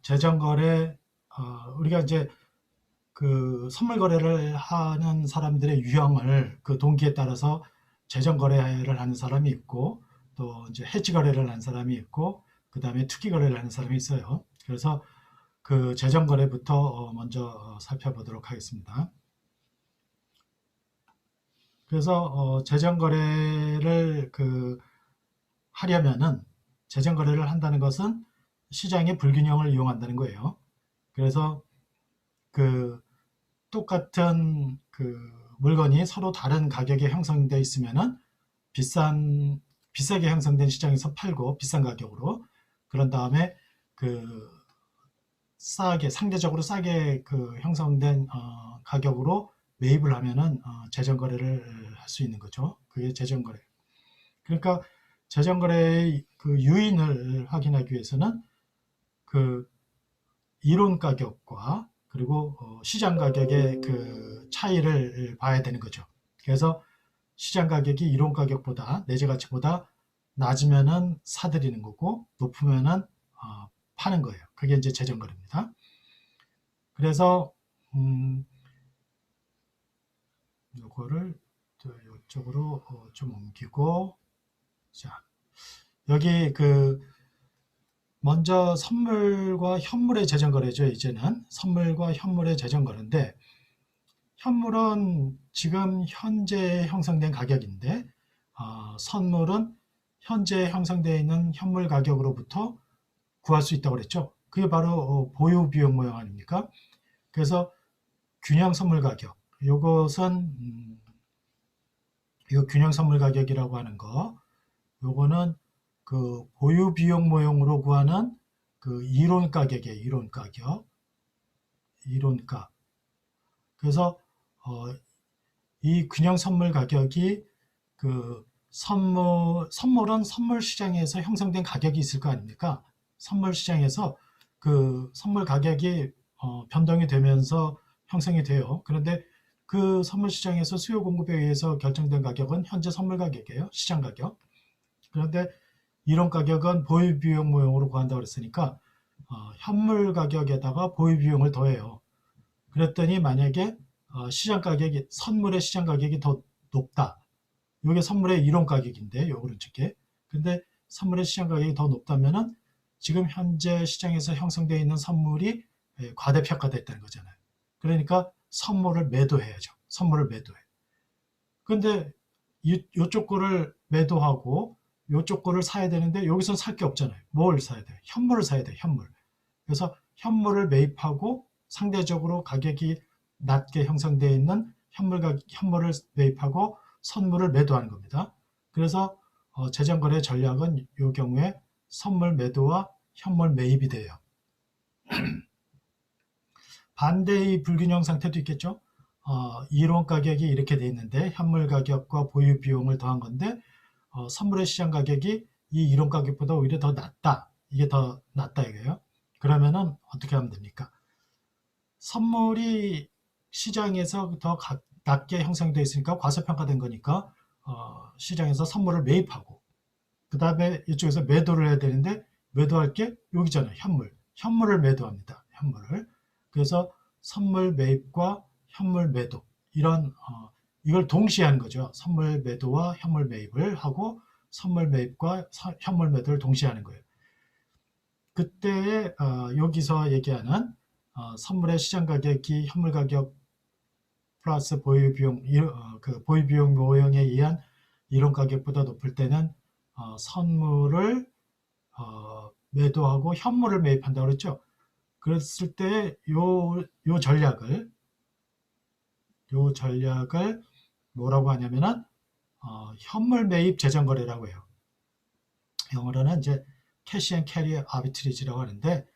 재정거래, 우리가 이제 그 선물 거래를 하는 사람들의 유형을 그 동기에 따라서 재정 거래를 하는 사람이 있고, 또 이제 해지 거래를 하는 사람이 있고, 그 다음에 투기 거래를 하는 사람이 있어요. 그래서 그 재정 거래부터 먼저 살펴보도록 하겠습니다. 그래서 재정 거래를 하려면은, 재정 거래를 한다는 것은 시장의 불균형을 이용한다는 거예요. 그래서 그 똑같은 물건이 서로 다른 가격에 형성되어 있으면은 비싸게 형성된 시장에서 팔고 비싼 가격으로, 그런 다음에 그 상대적으로 싸게 형성된 가격으로 매입을 하면은 재정 거래를 할 수 있는 거죠. 그게 재정 거래. 그러니까 재정 거래의 그 유인을 확인하기 위해서는 그 이론 가격과 그리고 시장 가격의 그 차이를 봐야 되는 거죠. 그래서 시장 가격이 이론 가격보다, 내재 가치보다 낮으면은 사들이는 거고, 높으면은 파는 거예요. 그게 이제 재정 거래입니다. 그래서 요거를 이쪽으로 좀 옮기고, 자, 여기 먼저 선물과 현물의 재정 거래죠. 이제는 선물과 현물의 재정 거래인데, 현물은 지금 현재 형성된 가격인데, 선물은 현재 형성되어 있는 현물 가격으로부터 구할 수 있다고 그랬죠. 그게 바로 보유 비용 모형 아닙니까? 그래서 균형 선물 가격, 요것은 이 균형 선물 가격이라고 하는 거, 요거는 그 보유 비용 모형으로 구하는 그 이론 가격이에요. 이론 가격, 이론가. 그래서 이 균형 선물 가격이 선물은 선물 시장에서 형성된 가격이 있을 거 아닙니까? 선물 시장에서 그 선물 가격이 변동이 되면서 형성이 돼요. 그런데 그 선물 시장에서 수요 공급에 의해서 결정된 가격은 현재 선물 가격이에요. 시장 가격. 그런데 이론 가격은 보유 비용 모형으로 구한다고 그랬으니까 현물 가격에다가 보유 비용을 더해요. 그랬더니 만약에 시장 가격이, 선물의 시장 가격이 더 높다. 이게 선물의 이론 가격인데, 요 오른쪽에. 근데 선물의 시장 가격이 더 높다면은 지금 현재 시장에서 형성되어 있는 선물이 과대평가됐다는 거잖아요. 그러니까 선물을 매도해야죠. 선물을 매도해. 근데 이쪽 거를 매도하고 이쪽 거를 사야 되는데 여기서 살 게 없잖아요. 뭘 사야 돼? 현물을 사야 돼. 현물. 그래서 현물을 매입하고 상대적으로 가격이 낮게 형성되어 있는 현물을 매입하고 선물을 매도하는 겁니다. 그래서 재정거래 전략은 이 경우에 선물 매도와 현물 매입이 돼요. 반대의 불균형 상태도 있겠죠. 이론 가격이 이렇게 돼 있는데 현물 가격과 보유 비용을 더한 건데 선물의 시장 가격이 이 이론 가격보다 오히려 더 낮다. 이게 더 낮다 이거예요. 그러면은 어떻게 하면 됩니까? 선물이 시장에서 더 낮게 형성되어 있으니까 과소평가된 거니까 시장에서 선물을 매입하고, 그 다음에 이쪽에서 매도를 해야 되는데 매도할 게 여기잖아요. 현물을 매도합니다. 현물을. 그래서 선물 매입과 현물 매도, 이걸 동시에 하는 거죠. 선물 매도와 현물 매입을 하고 선물 매입과 현물 매도를 동시에 하는 거예요. 그때 여기서 얘기하는 선물의 시장 가격이 현물 가격 플러스 보유 비용, 보유 비용 모형에 의한 이론 가격보다 높을 때는 선물을 매도하고 현물을 매입한다고 그랬죠. 그랬을 때 요 전략을 뭐라고 하냐면은 현물 매입 재정 거래라고 해요. 영어로는 이제 캐시 앤 캐리 아비트리지라고 하는데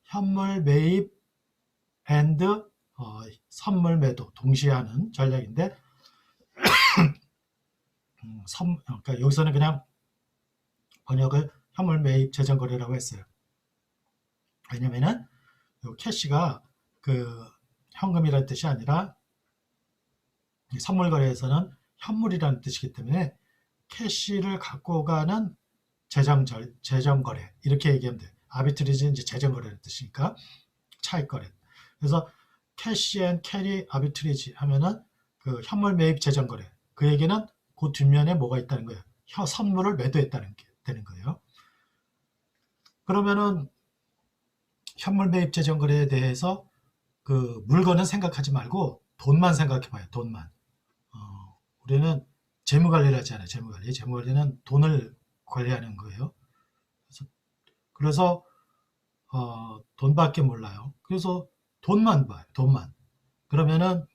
현물 매입 앤드 선물 매도 동시에 하는 전략인데 그러니까 여기서는 그냥 번역을 현물 매입 재정 거래라고 했어요. 왜냐면은 캐시가 현금이라는 뜻이 아니라 선물 거래에서는 현물이라는 뜻이기 때문에 캐시를 갖고 가는 재정 거래 이렇게 얘기하면 돼요. 아비트리지는 이제 재정거래라는 뜻이니까 차익거래. 그래서 캐시 앤 캐리 아비트리지 하면은 그 현물 매입 재정거래. 그 얘기는 그 뒷면에 뭐가 있다는 거예요. 선물을 매도했다는 게 되는 거예요. 그러면은 현물 매입 재정거래에 대해서 그 물건은 생각하지 말고 돈만 생각해 봐요. 돈만. 우리는 재무 관리를 하잖아요. 재무 관리. 재무 관리는 돈을 관리하는 거예요. 그래서 돈밖에 몰라요. 그래서 돈만 봐요. 돈만. 그러면은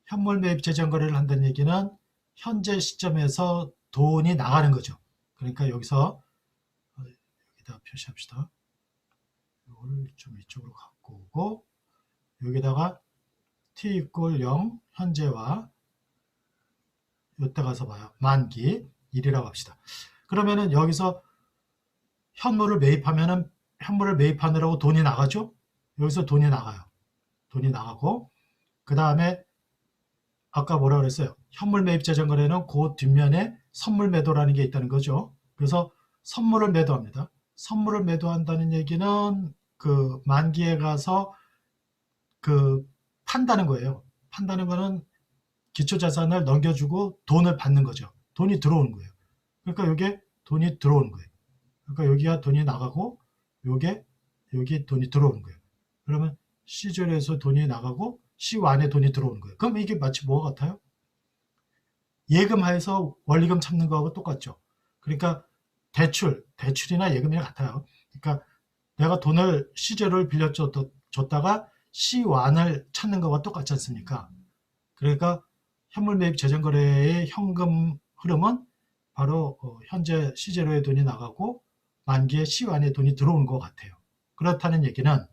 현물 매입 재정 거래를 한다는 얘기는 현재 시점에서 돈이 나가는 거죠. 그러니까 여기서 여기다 표시합시다. 이걸 좀 이쪽으로 갖고 오고 여기다가 t 이퀄 0 현재와 이때 가서 봐요. 만기 1이라고 합시다. 그러면은 여기서 현물을 매입하면은 현물을 매입하느라고 돈이 나가죠? 여기서 돈이 나가요. 돈이 나가고 그 다음에 아까 뭐라 그랬어요? 현물 매입 재정 거래는 그 뒷면에 선물 매도라는 게 있다는 거죠. 그래서 선물을 매도합니다. 선물을 매도한다는 얘기는 그 만기에 가서 그 판다는 거예요. 판다는 거는 기초자산을 넘겨주고 돈을 받는 거죠. 돈이 들어오는 거예요. 그러니까 이게 돈이 들어오는 거예요. 그러니까 여기가 돈이 나가고 요게 여기 돈이 들어오는 거예요. 그러면 C절에서 돈이 나가고 C1에 돈이 들어오는 거예요. 그럼 이게 마치 뭐와 같아요? 예금하에서 원리금 찾는 거하고 똑같죠. 그러니까 대출이나 예금이랑 같아요. 그러니까 내가 돈을 C제로를 빌려줬다가 C1을 찾는 거와 똑같지 않습니까? 그러니까 현물 매입 재정거래의 현금 흐름은 바로 현재 C제로에 돈이 나가고 만기에 C1에 돈이 들어오는 것 같아요. 그렇다는 얘기는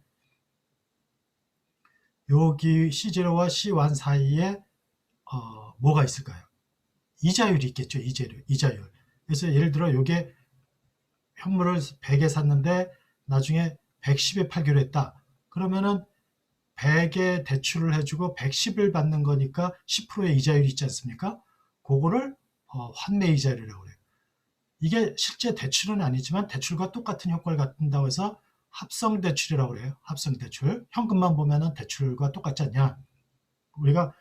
여기 C0와 C1 사이에 뭐가 있을까요? 이자율이 있겠죠. 이자율. 그래서 예를 들어 이게 현물을 100에 샀는데 나중에 110에 팔기로 했다. 그러면은 100에 대출을 해주고 110을 받는 거니까 10%의 이자율이 있지 않습니까? 그거를 환매 이자율이라고 그래요. 이게 실제 대출은 아니지만 대출과 똑같은 효과를 갖는다고 해서 합성 대출이라고 그래요. 합성 대출. 현금만 보면은 대출과 똑같지 않냐? 우리가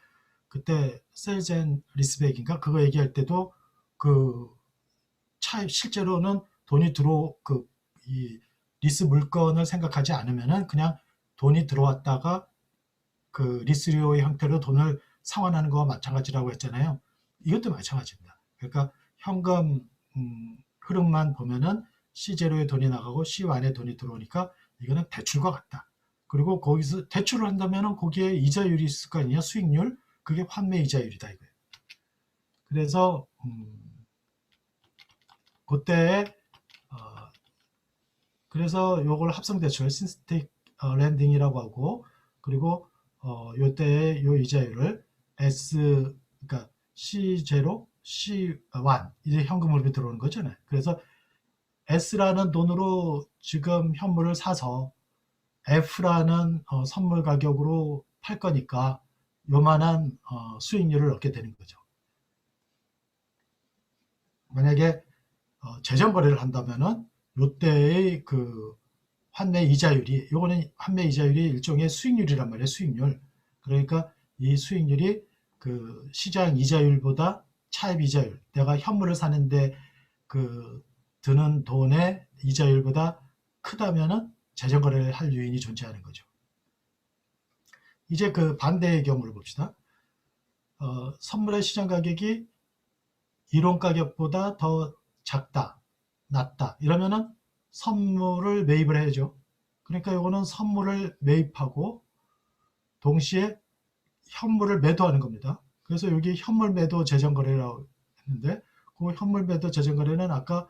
그때 세일즈 앤 리스백인가 그거 얘기할 때도 그 실제로는 돈이 이 리스 물건을 생각하지 않으면은 그냥 돈이 들어왔다가 그 리스료의 형태로 돈을 상환하는 거와 마찬가지라고 했잖아요. 이것도 마찬가지입니다. 그러니까 현금 흐름만 보면은 C0에 돈이 나가고 C1에 돈이 들어오니까 이거는 대출과 같다. 그리고 거기서 대출을 한다면은 거기에 이자율이 있을 거 아니냐? 수익률. 그게 환매 이자율이다 이거예요. 그래서 그때 그래서 요걸 합성 대출 신스틱 랜딩이라고 하고 그리고 요때의 요 이자율을 S 그러니까 C0, C1 이제 현금 흐름이 들어오는 거잖아요. 그래서 S라는 돈으로 지금 현물을 사서 F라는 선물 가격으로 팔 거니까 요만한 수익률을 얻게 되는 거죠. 만약에 재정 거래를 한다면은 요때의 그 환매 이자율이 요거는 환매 이자율이 일종의 수익률이란 말이에요. 수익률. 그러니까 이 수익률이 그 시장 이자율보다 차입 이자율 내가 현물을 사는데 그 드는 돈의 이자율보다 크다면은 재정 거래를 할 요인이 존재하는 거죠. 이제 그 반대의 경우를 봅시다. 선물의 시장 가격이 이론 가격보다 더 작다, 낮다 이러면은 선물을 매입을 해야죠. 그러니까 이거는 선물을 매입하고 동시에 현물을 매도하는 겁니다. 그래서 여기 현물 매도 재정 거래라고 했는데 그 현물 매도 재정 거래는 아까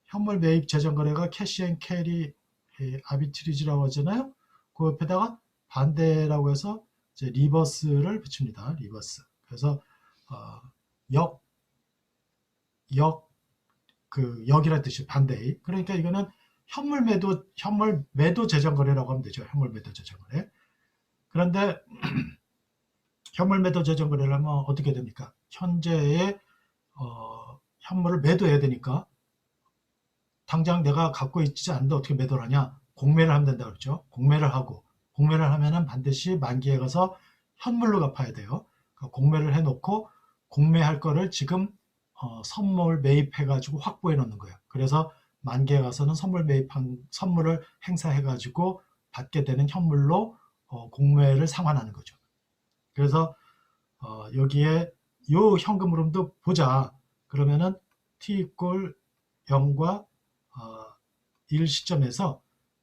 현물 매입 재정 거래가 캐시 앤 캐리 아비트리지라고 하잖아요. 그 옆에다가 반대라고 해서 이제 리버스를 붙입니다. 리버스. 그래서 역 역이라는 뜻이 반대의. 그러니까 이거는 현물 매도 재정 거래라고 하면 되죠. 현물 매도 재정 거래. 그런데 현물 매도 재정 거래를 하면 어떻게 됩니까? 현재의 현물을 매도해야 되니까 당장 내가 갖고 있지 않는데 어떻게 매도를 하냐? 공매를 하면 된다 그랬죠. 공매를 하고, 공매를 하면은 반드시 만기에 가서 현물로 갚아야 돼요. 그러니까 공매를 해놓고 공매할 거를 지금 선물 매입해 가지고 확보해 놓는 거예요. 그래서 만기에 가서는 선물 매입한 선물을 행사해 가지고 받게 되는 현물로 공매를 상환하는 거죠. 그래서 여기에 요 현금 흐름도 보자. 그러면은 t 이꼴 0과 1 시점에서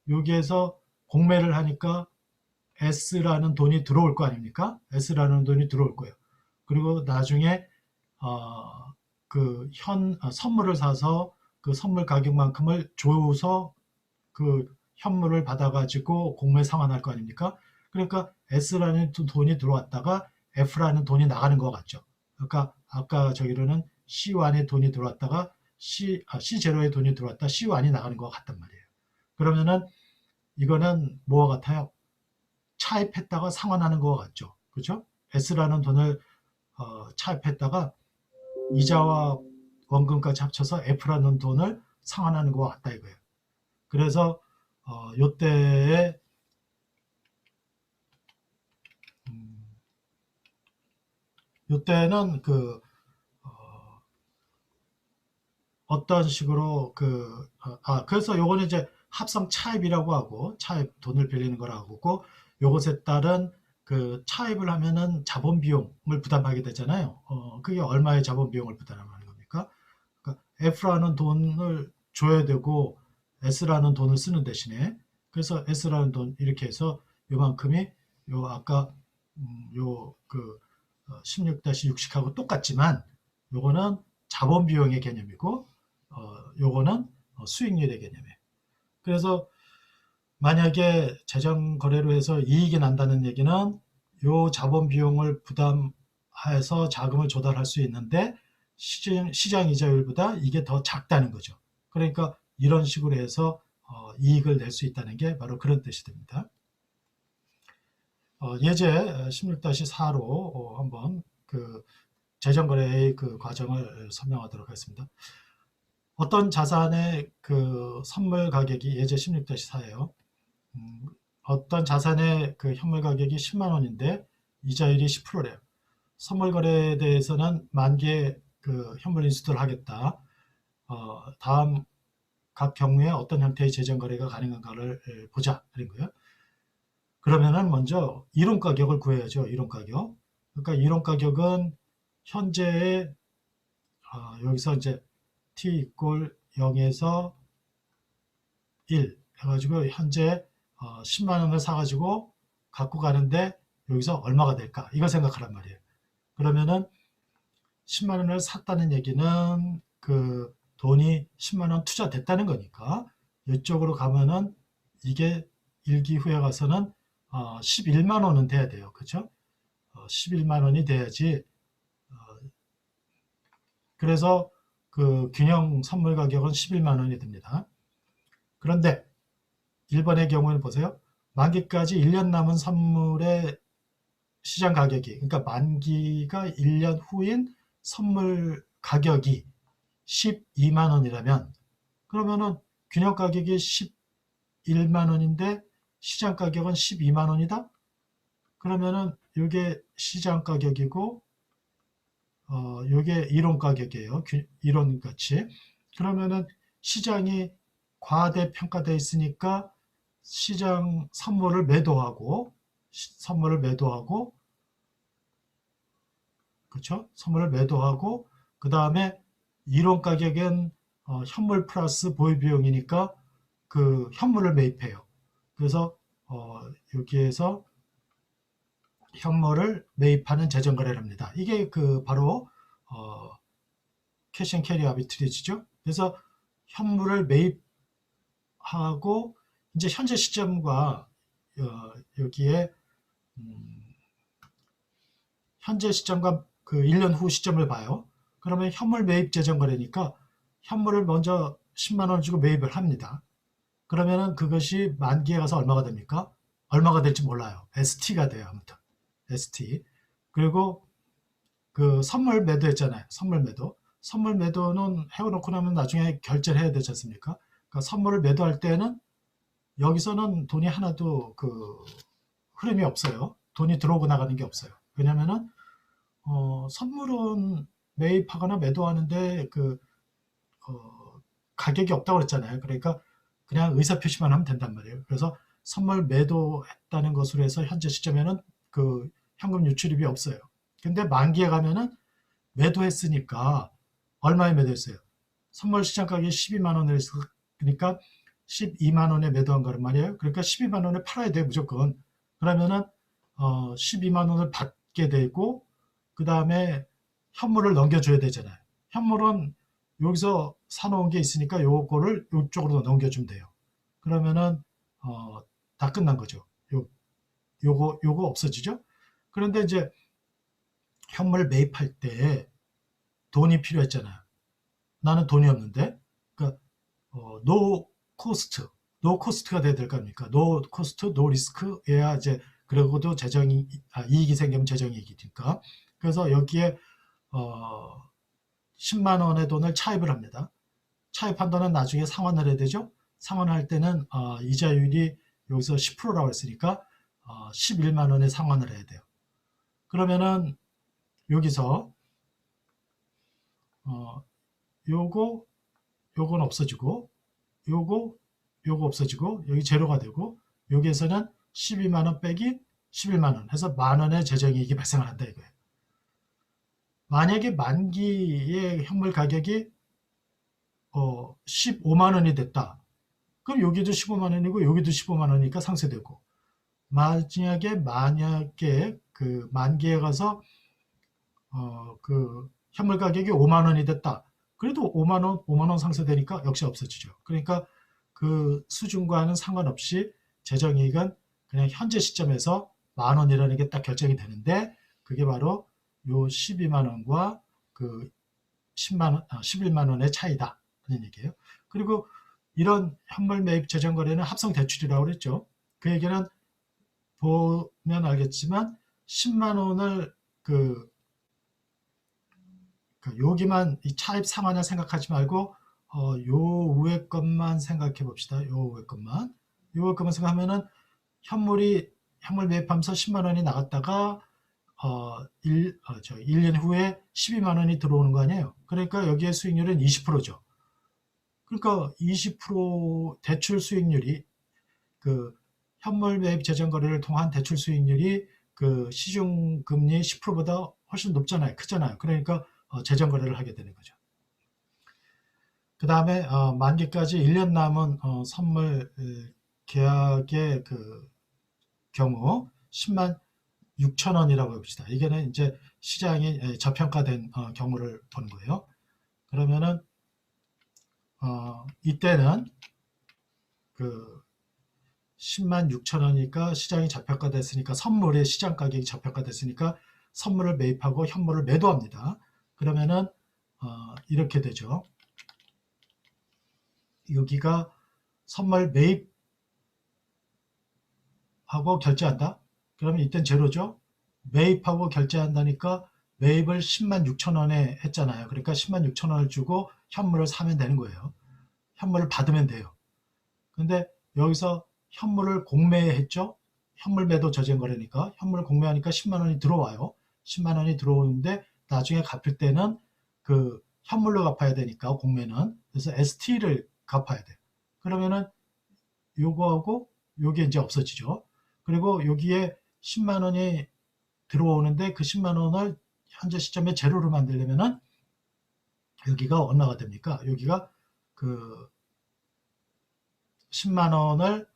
여기에서 공매를 하니까 S라는 돈이 들어올 거 아닙니까? S라는 돈이 들어올 거예요. 그리고 나중에 선물을 사서 그 선물 가격만큼을 줘서 그 현물을 받아가지고 공매 상환할 거 아닙니까? 그러니까 S라는 돈이 들어왔다가 F라는 돈이 나가는 것 같죠. 그러니까 아까 저기로는 C1의 돈이 들어왔다가 C0의 돈이 들어왔다 C1이 나가는 것 같단 말이에요. 그러면은 이거는 뭐와 같아요? 차입했다가 상환하는 것 같죠. 그렇죠? S라는 돈을 차입했다가 이자와 원금까지 합쳐서 F라는 돈을 상환하는 것 같다 이거예요. 그래서 요때에 요때는 어떤 식으로 그래서 요거는 이제 합성 차입이라고 하고 차입 돈을 빌리는 거라고 하고 요것에 따른 그 차입을 하면은 자본 비용을 부담하게 되잖아요. 그게 얼마의 자본 비용을 부담하는 겁니까? 그러니까 F라는 돈을 줘야 되고 S라는 돈을 쓰는 대신에 그래서 S라는 돈 이렇게 해서 요만큼이 요 아까 요그 16-60하고 똑같지만 요거는 자본 비용의 개념이고 요거는 수익률의 개념이에요. 그래서 만약에 재정 거래로 해서 이익이 난다는 얘기는 요 자본 비용을 부담해서 자금을 조달할 수 있는데 시장 이자율보다 이게 더 작다는 거죠. 그러니까 이런 식으로 해서 이익을 낼 수 있다는 게 바로 그런 뜻이 됩니다. 예제 16-4로 한번 그 재정거래의 그 과정을 설명하도록 하겠습니다. 어떤 자산의 그 선물 가격이 예제 16-4예요. 어떤 자산의 그 현물 가격이 10만 원인데 이자율이 10%래요. 선물 거래에 대해서는 만기에 그 현물 인수를 하겠다. 다음 각 경우에 어떤 형태의 재정 거래가 가능한가를 보자 그런 거예요. 그러면은 먼저 이론 가격을 구해야죠. 이론 가격. 그러니까 이론 가격은 현재의 여기서 이제 t 이꼴 0에서 1 해가지고 현재 10만 원을 사가지고 갖고 가는데 여기서 얼마가 될까? 이거 생각하란 말이에요. 그러면은 10만 원을 샀다는 얘기는 그 돈이 10만 원 투자됐다는 거니까 이쪽으로 가면은 이게 일기 후에 가서는 11만 원은 돼야 돼요. 그렇죠? 11만 원이 돼야지. 그래서 그 균형 선물 가격은 11만 원이 됩니다. 그런데 1번의 경우는 보세요. 만기까지 1년 남은 선물의 시장 가격이, 그러니까 만기가 1년 후인 선물 가격이 12만 원이라면, 그러면은 균형 가격이 11만 원인데 시장 가격은 12만 원이다? 그러면은 이게 시장 가격이고, 이게 이론 가격이에요. 이론 가치. 그러면은 시장이 과대평가되어 있으니까 시장 선물을 매도하고 그렇죠? 선물을 매도하고 그 다음에 이론 가격은 현물 플러스 보유 비용이니까 그 현물을 매입해요. 그래서 여기에서 현물을 매입하는 재정 거래를 합니다. 이게 그 바로 캐시 앤 캐리 아비트리지죠. 그래서 현물을 매입하고 이제 현재 시점과 여기에 현재 시점과 그 1년 후 시점을 봐요. 그러면 현물 매입 재정 거래니까 현물을 먼저 10만 원 주고 매입을 합니다. 그러면은 그것이 만기에 가서 얼마가 됩니까? 얼마가 될지 몰라요. ST가 돼요. 아무튼 ST. 그리고 그 선물 매도 했잖아요. 선물 매도는 해놓고 나면 나중에 결제를 해야 되지 않습니까? 그러니까 선물을 매도할 때는 여기서는 돈이 하나도 그 흐름이 없어요. 돈이 들어오고 나가는 게 없어요. 왜냐면은 선물은 매입하거나 매도하는데 가격이 없다고 그랬잖아요. 그러니까 그냥 의사표시만 하면 된단 말이에요. 그래서 선물 매도했다는 것으로 해서 현재 시점에는 그 현금 유출입이 없어요. 근데 만기에 가면은 매도했으니까 얼마에 매도했어요? 선물 시장 가격이 12만 원을 그러니까 12만 원에 매도한 거란 말이에요. 그러니까 12만 원에 팔아야 돼요, 무조건. 그러면은 12만 원을 받게 되고 그 다음에 현물을 넘겨줘야 되잖아요. 현물은 여기서 사놓은 게 있으니까 요거를 이쪽으로 넘겨주면 돼요. 그러면은 다 끝난 거죠. 요거 없어지죠. 그런데 이제 현물 매입할 때 돈이 필요했잖아요. 나는 돈이 없는데, 그러니까 노 코스트, 노 코스트가 돼야 될 거 아닙니까? 노 코스트, 노 리스크해야 이제 그러고도 이익이 생기면 재정이익이니까. 그래서 여기에 10만 원의 돈을 차입을 합니다. 차입한 돈은 나중에 상환을 해야 되죠. 상환할 때는 이자율이 여기서 10%라고 했으니까 11만 원에 상환을 해야 돼요. 그러면은 여기서 요거 요건 없어지고 요거 없어지고 여기 제로가 되고 여기에서는 12만 원 빼기 11만 원 해서 만 원의 재정이익이 발생을 한다 이거예요. 만약에 만기의 현물 가격이 15만 원이 됐다. 그럼 여기도 15만 원이고 여기도 15만 원이니까 상쇄되고 만약에 그 만기에 가서 그 현물 가격이 5만 원이 됐다. 그래도 5만 원 상쇄되니까 역시 없어지죠. 그러니까 그 수준과는 상관없이 재정이익은 그냥 현재 시점에서 만 원이라는 게 딱 결정이 되는데 그게 바로 요 12만 원과 그 11만 원의 차이다. 그런 얘기예요. 그리고 이런 현물 매입 재정 거래는 합성 대출이라고 그랬죠. 그 얘기는 보면 알겠지만 10만 원을 여기만 이 차입 상환을 생각하지 말고 요 위에 것만 생각해 봅시다. 요 위에 것만 생각하면은 현물 매입하면서 10만 원이 나갔다가 1년 후에 12만 원이 들어오는 거 아니에요. 그러니까 여기에 수익률은 20%죠. 그러니까 20% 대출 수익률이 그 현물 매입 재정 거래를 통한 대출 수익률이 그 시중 금리 10%보다 훨씬 높잖아요. 크잖아요. 그러니까 재정 거래를 하게 되는 거죠. 그 다음에 만기까지 1년 남은 선물 계약의 그 경우 10만 6천 원이라고 해봅시다. 이게는 이제 시장이 저평가된 경우를 보는 거예요. 그러면은 이때는 그 10만 6천 원이니까 시장이 저평가됐으니까 선물의 시장 가격이 저평가됐으니까 선물을 매입하고 현물을 매도합니다. 그러면은 이렇게 되죠. 여기가 선물 매입하고 결제한다. 그러면 이땐 제로죠. 매입하고 결제한다니까 매입을 10만 6천 원에 했잖아요. 그러니까 10만 6천 원을 주고 현물을 사면 되는 거예요. 현물을 받으면 돼요. 근데 여기서 현물을 공매했죠. 현물 매도 저점 거래니까 현물을 공매하니까 10만 원이 들어와요. 10만 원이 들어오는데 나중에 갚을 때는 그 현물로 갚아야 되니까 공매는 그래서 ST를 갚아야 돼요. 그러면은 요거하고 요게 이제 없어지죠. 그리고 여기에 10만 원이 들어오는데 그 10만 원을 현재 시점에 제로로 만들려면은 여기가 얼마가 됩니까? 여기가 그 10만 원을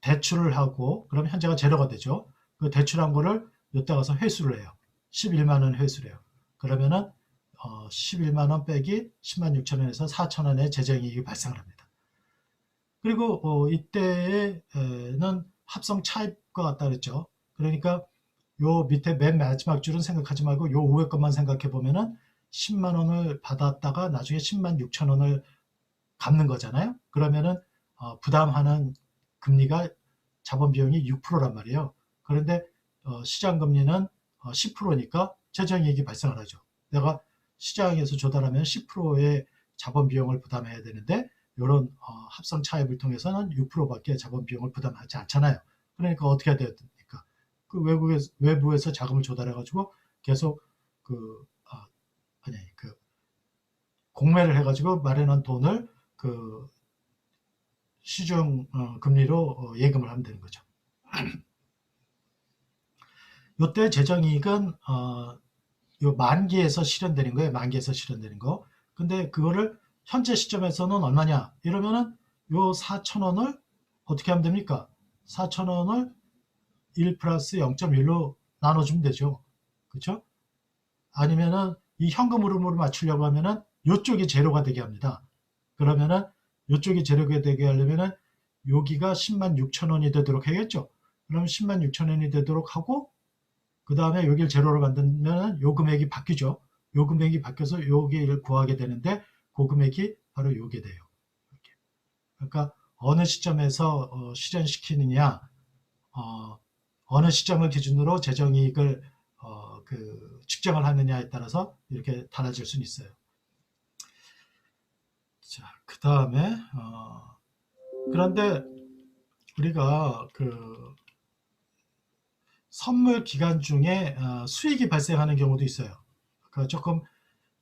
대출을 하고 그럼 현재가 제로가 되죠. 그 대출한 거를 이때 가서 회수를 해요. 11만 원 회수를 해요. 그러면은 11만 원 빼기 10만 6천 원에서 4천 원의 재정이익이 발생을 합니다. 그리고 이때는 합성 차입과 같다 그랬죠. 그러니까 요 밑에 맨 마지막 줄은 생각하지 말고 요 위에 것만 생각해 보면은 10만 원을 받았다가 나중에 10만 6천 원을 갚는 거잖아요. 그러면은 부담하는 금리가 자본 비용이 6%란 말이에요. 그런데 시장 금리는 10%니까 재정이익이 발생을 하죠. 내가 시장에서 조달하면 10%의 자본 비용을 부담해야 되는데 이런 합성 차입을 통해서는 6%밖에 자본 비용을 부담하지 않잖아요. 그러니까 어떻게 해야 됩니까? 그 외부에서 자금을 조달해 가지고 계속 그 아니 그 공매를 해가지고 마련한 돈을 그 시중 금리로 예금을 하면 되는 거죠. 이때 재정이익은 요 만기에서 실현되는 거예요. 만기에서 실현되는 거. 근데 그거를 현재 시점에서는 얼마냐? 이러면은 요 4,000원을 어떻게 하면 됩니까? 4,000원을 1 플러스 0.1로 나눠주면 되죠. 그렇죠? 아니면은 이 현금 흐름으로 맞추려고 하면은 요쪽이 제로가 되게 합니다. 그러면은 요쪽이 제로가 되게 하려면은 여기가 10만 6천 원이 되도록 해야겠죠. 그럼 10만 6천 원이 되도록 하고 그 다음에 여기를 제로로 만들면 요 금액이 바뀌죠. 요 금액이 바뀌어서 여기를 구하게 되는데 그 금액이 바로 요게 돼요. 이렇게. 그러니까 어느 시점에서 실현시키느냐, 어느 시점을 기준으로 재정이익을 측정을 하느냐에 따라서 이렇게 달라질 수는 있어요. 자, 그 다음에 그런데 우리가 그 선물 기간 중에 수익이 발생하는 경우도 있어요. 그러니까 조금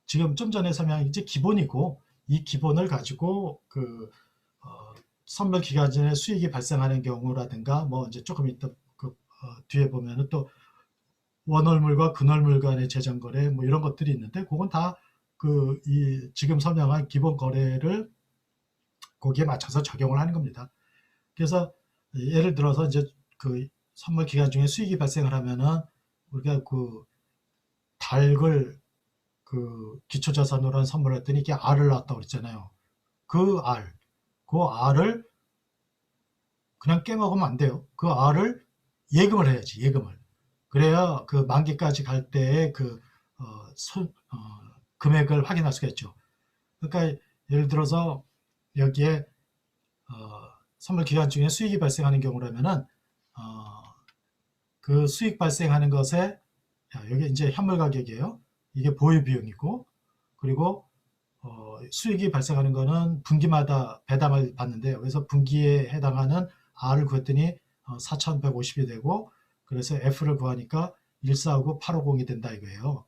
지금 좀 전에 설명한 이제 기본이고 이 기본을 가지고 그 선물 기간 중에 수익이 발생하는 경우라든가 뭐 이제 조금 이따 뒤에 보면은 또 원월물과 근월물 간의 재정 거래 뭐 이런 것들이 있는데 그건 다 그 이 지금 설명한 기본 거래를 거기에 맞춰서 적용을 하는 겁니다. 그래서 예를 들어서 이제 그 선물 기간 중에 수익이 발생을 하면은 우리가 그 닭을 그 기초자산으로 한 선물을 했더니 이게 알을 낳았다고 그랬잖아요. 그 알, 그 알을 그냥 깨먹으면 안 돼요. 그 알을 예금을 해야지, 예금을. 그래야 그 만기까지 갈 때의 그 금액을 확인할 수가 있죠. 그러니까 예를 들어서 여기에 선물 기간 중에 수익이 발생하는 경우라면은 그 수익 발생하는 것에 여기 이제 현물 가격이에요. 이게 보유 비용이고 그리고 수익이 발생하는 거는 분기마다 배당을 받는데 그래서 분기에 해당하는 R을 구했더니 4,150이 되고 그래서 F를 구하니까 149, 850이 된다 이거예요.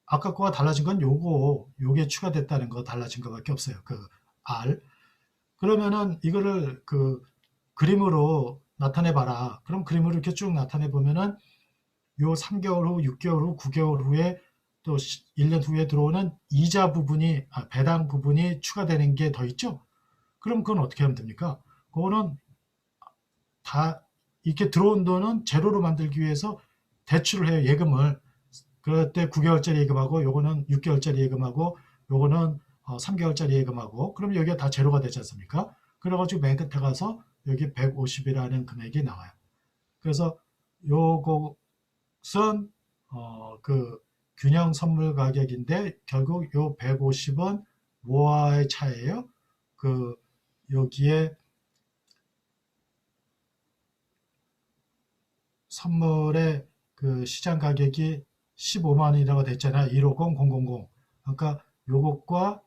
아까 거와 달라진 건 요게 추가됐다는 거 달라진 거밖에 없어요. 그 R. 그러면은 이거를 그 그림으로 나타내 봐라. 그럼 그림으로 이렇게 쭉 나타내 보면은 요 3개월 후, 6개월 후, 9개월 후에 또 1년 후에 들어오는 이자 부분이 배당 부분이 추가되는 게 더 있죠. 그럼 그건 어떻게 하면 됩니까? 그거는 다 이렇게 들어온 돈은 제로로 만들기 위해서 대출을 해요. 예금을. 그때 9개월짜리 예금하고 요거는 6개월짜리 예금하고 요거는 3개월짜리 예금하고 그럼 여기가 다 제로가 되지 않습니까? 그래가지고 맨 끝에 가서 여기 150이라는 금액이 나와요. 그래서 요것은 그 균형 선물 가격인데 결국 요 150은 뭐와의 차이예요? 그 여기에 선물의 그 시장 가격이 15만 원이라고 됐잖아요. 150,000. 그러니까 요것과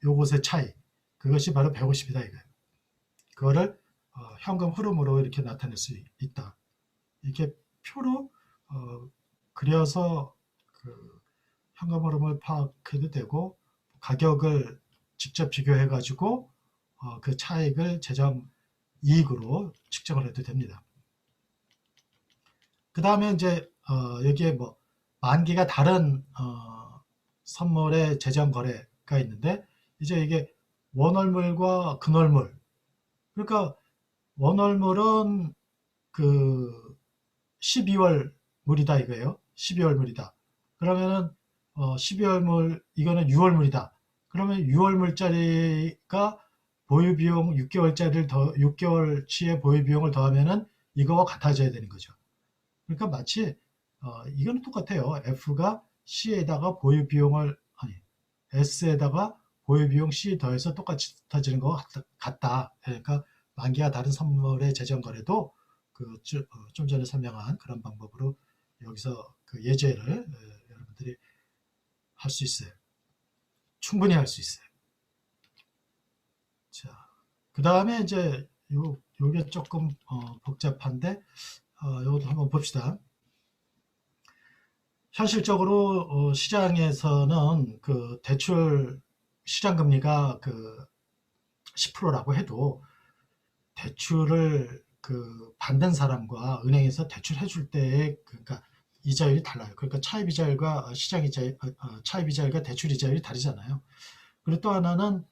요것의 차이. 그것이 바로 150이다 이거예요. 그거를 현금 흐름으로 이렇게 나타낼 수 있다. 이렇게 표로 그려서 그 현금 흐름을 파악해도 되고 가격을 직접 비교해 가지고 그 차익을 재정 이익으로 측정을 해도 됩니다. 그 다음에 이제 여기에 뭐 만기가 다른 선물의 재정 거래가 있는데 이제 이게 원월물과 근월물. 그러니까 원월물은 그 12월 물이다 이거예요. 12월 물이다. 그러면은 12월 물 이거는 6월 물이다. 그러면 6월 물짜리가 보유 비용 6개월짜리를 더 6개월치의 보유 비용을 더하면은 이거와 같아져야 되는 거죠. 그러니까 마치 이거는 똑같아요. F가 C에다가 보유 비용을 아니 S에다가 보유 비용 C 더해서 똑같이 따지는 거 같다. 그러니까 만기가 다른 선물의 재정 거래도 그 좀 전에 설명한 그런 방법으로 여기서 그 예제를 여러분들이 할 수 있어요. 충분히 할 수 있어요. 자, 그 다음에 이제 요게 조금 복잡한데 요것도 한번 봅시다. 현실적으로 시장에서는 그 대출 시장 금리가 그 10%라고 해도 대출을 그 받는 사람과 은행에서 대출해 줄 때의 그러니까 이자율이 달라요. 그러니까 차입 이자율과 시장 이자 차입 이자율과 대출 이자율이 다르잖아요. 그리고 또 하나는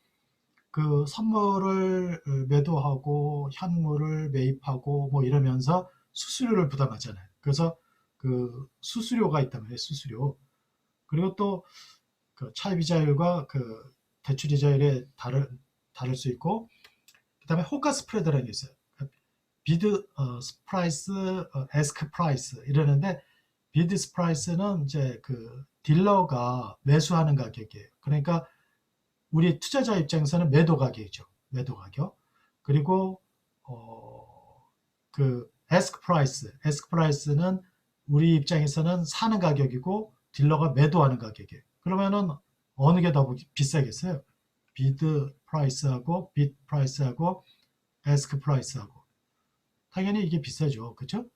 그 선물을 매도하고 현물을 매입하고 뭐 이러면서 수수료를 부담하잖아요. 그래서 그 수수료가 있단 말이에요. 수수료. 그리고 또 그 차입 이자율과 그 대출 이자율에 다를 수 있고, 그다음에 호가 스프레드라는 게 있어요. 비드 프라이스, 에스크 프라이스 이러는데, 비드 프라이스는 이제 그 딜러가 매수하는 가격이에요. 그러니까 우리 투자자 입장에서는 매도 가격이죠. 매도 가격. 그리고 그 에스크 프라이스는 우리 입장에서는 사는 가격이고 딜러가 매도하는 가격이에요. 그러면은 어느 게 더 비싸겠어요? 비드 프라이스하고 빗 프라이스하고 에스크 프라이스하고. 당연히 이게 비싸죠. 그렇죠?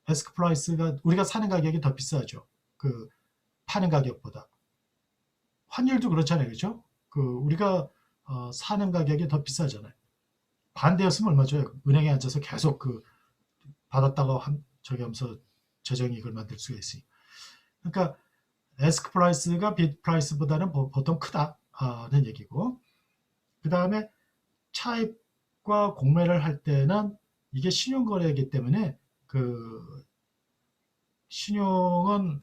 에스크 프라이스가 우리가 사는 가격이 더 비싸죠. 그 파는 가격보다. 환율도 그렇잖아요. 그렇죠? 그 우리가 사는 가격이 더 비싸잖아요. 반대였으면 얼마죠? 은행에 앉아서 계속 그 받았다가 저기 하면서 재정이익을 만들 수가 있으니. 그러니까 에스크 프라이스가 빗 프라이스보다는 보통 크다는 얘기고, 그 다음에 차입과 공매를 할 때는 이게 신용거래이기 때문에 그 신용은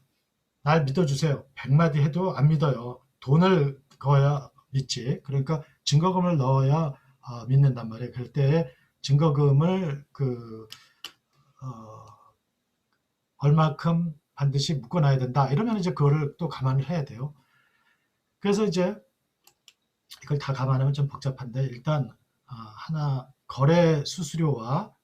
날 믿어주세요. 100마디 해도 안 믿어요. 돈을 넣어야 믿지. 그러니까 증거금을 넣어야 믿는단 말이에요. 그럴 때 증거금을 얼마큼 반드시 묶어놔야 된다. 이러면 이제 그거를 또 감안을 해야 돼요. 그래서 이제 이걸 다 감안하면 좀 복잡한데, 일단 하나 거래 수수료와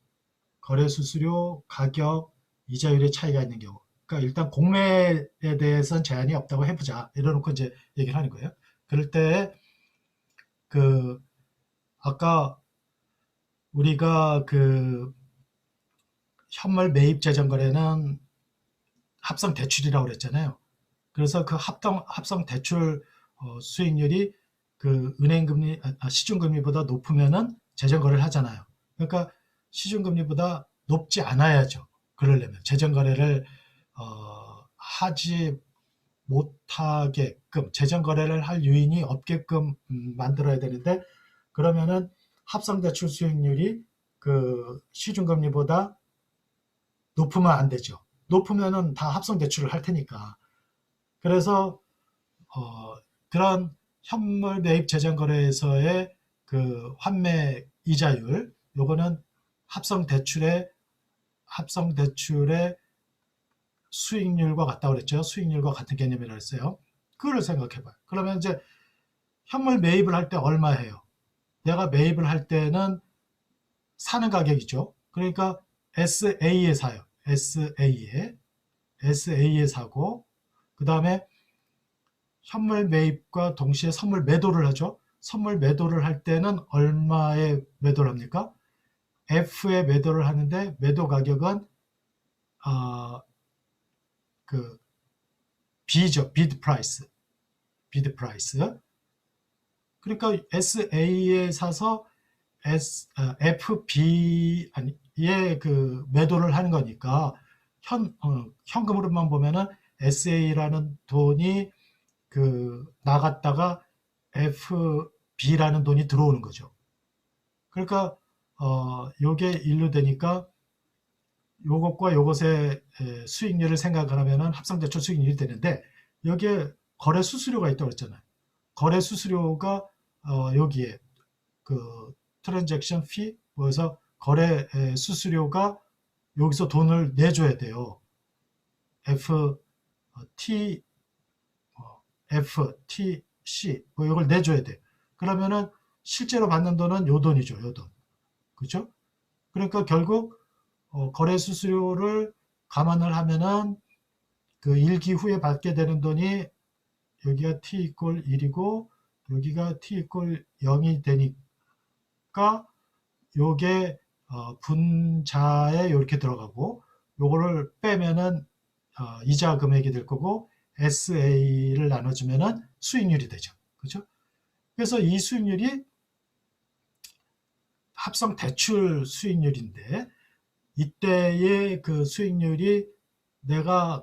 거래 수수료, 가격, 이자율의 차이가 있는 경우. 그러니까 일단 공매에 대해서는 제한이 없다고 해보자. 이래놓고 이제 얘기를 하는 거예요. 그럴 때 그 아까 우리가 그 현물 매입 재정 거래는 합성 대출이라고 그랬잖아요. 그래서 그 합성 대출 수익률이 그 은행 금리, 시중 금리보다 높으면은 재정 거래를 하잖아요. 그러니까 시중 금리보다 높지 않아야죠. 그러려면 재정 거래를 하지 못하게끔 재정 거래를 할 요인이 없게끔 만들어야 되는데, 그러면은 합성 대출 수익률이 그 시중 금리보다 높으면 안 되죠. 높으면은 다 합성 대출을 할 테니까. 그래서 그런 현물 매입 재정 거래에서의 그 환매 이자율, 요거는 합성 대출의 수익률과 같다고 그랬죠. 수익률과 같은 개념이라고 했어요. 그거를 생각해 봐요. 그러면 이제 현물 매입을 할 때 얼마 해요? 내가 매입을 할 때는 사는 가격이죠. 그러니까 SA에 사요. SA에 사고, 그 다음에 현물 매입과 동시에 선물 매도를 하죠. 선물 매도를 할 때는 얼마에 매도를 합니까? F에 매도를 하는데 매도 가격은 그 B죠. 비드 프라이스. 비드 프라이스. 그러니까 SA에 사서 FB에 그 매도를 하는 거니까 현금으로만 보면은 SA라는 돈이 그 나갔다가 FB라는 돈이 들어오는 거죠. 그러니까 요게 일로 되니까 요것과 요것의 수익률을 생각을 하면은 합성대출 수익률이 되는데, 여기에 거래 수수료가 있다고 했잖아요. 거래 수수료가 여기에 그 트랜잭션 피, 뭐해서 거래 수수료가 여기서 돈을 내줘야 돼요. FT, FTC 뭐 이걸 내줘야 돼. 그러면은 실제로 받는 돈은 요 돈이죠. 요 돈. 그렇죠? 그러니까 결국 거래 수수료를 감안을 하면은 그 일기 후에 받게 되는 돈이 여기가 T 이퀄 1이고 여기가 t 이퀄 0이 되니까 요게 분자에 이렇게 들어가고 요거를 빼면은 이자 금액이 될 거고 SA를 나눠주면은 수익률이 되죠. 그죠? 그래서 이 수익률이 합성 대출 수익률인데 이때의 그 수익률이 내가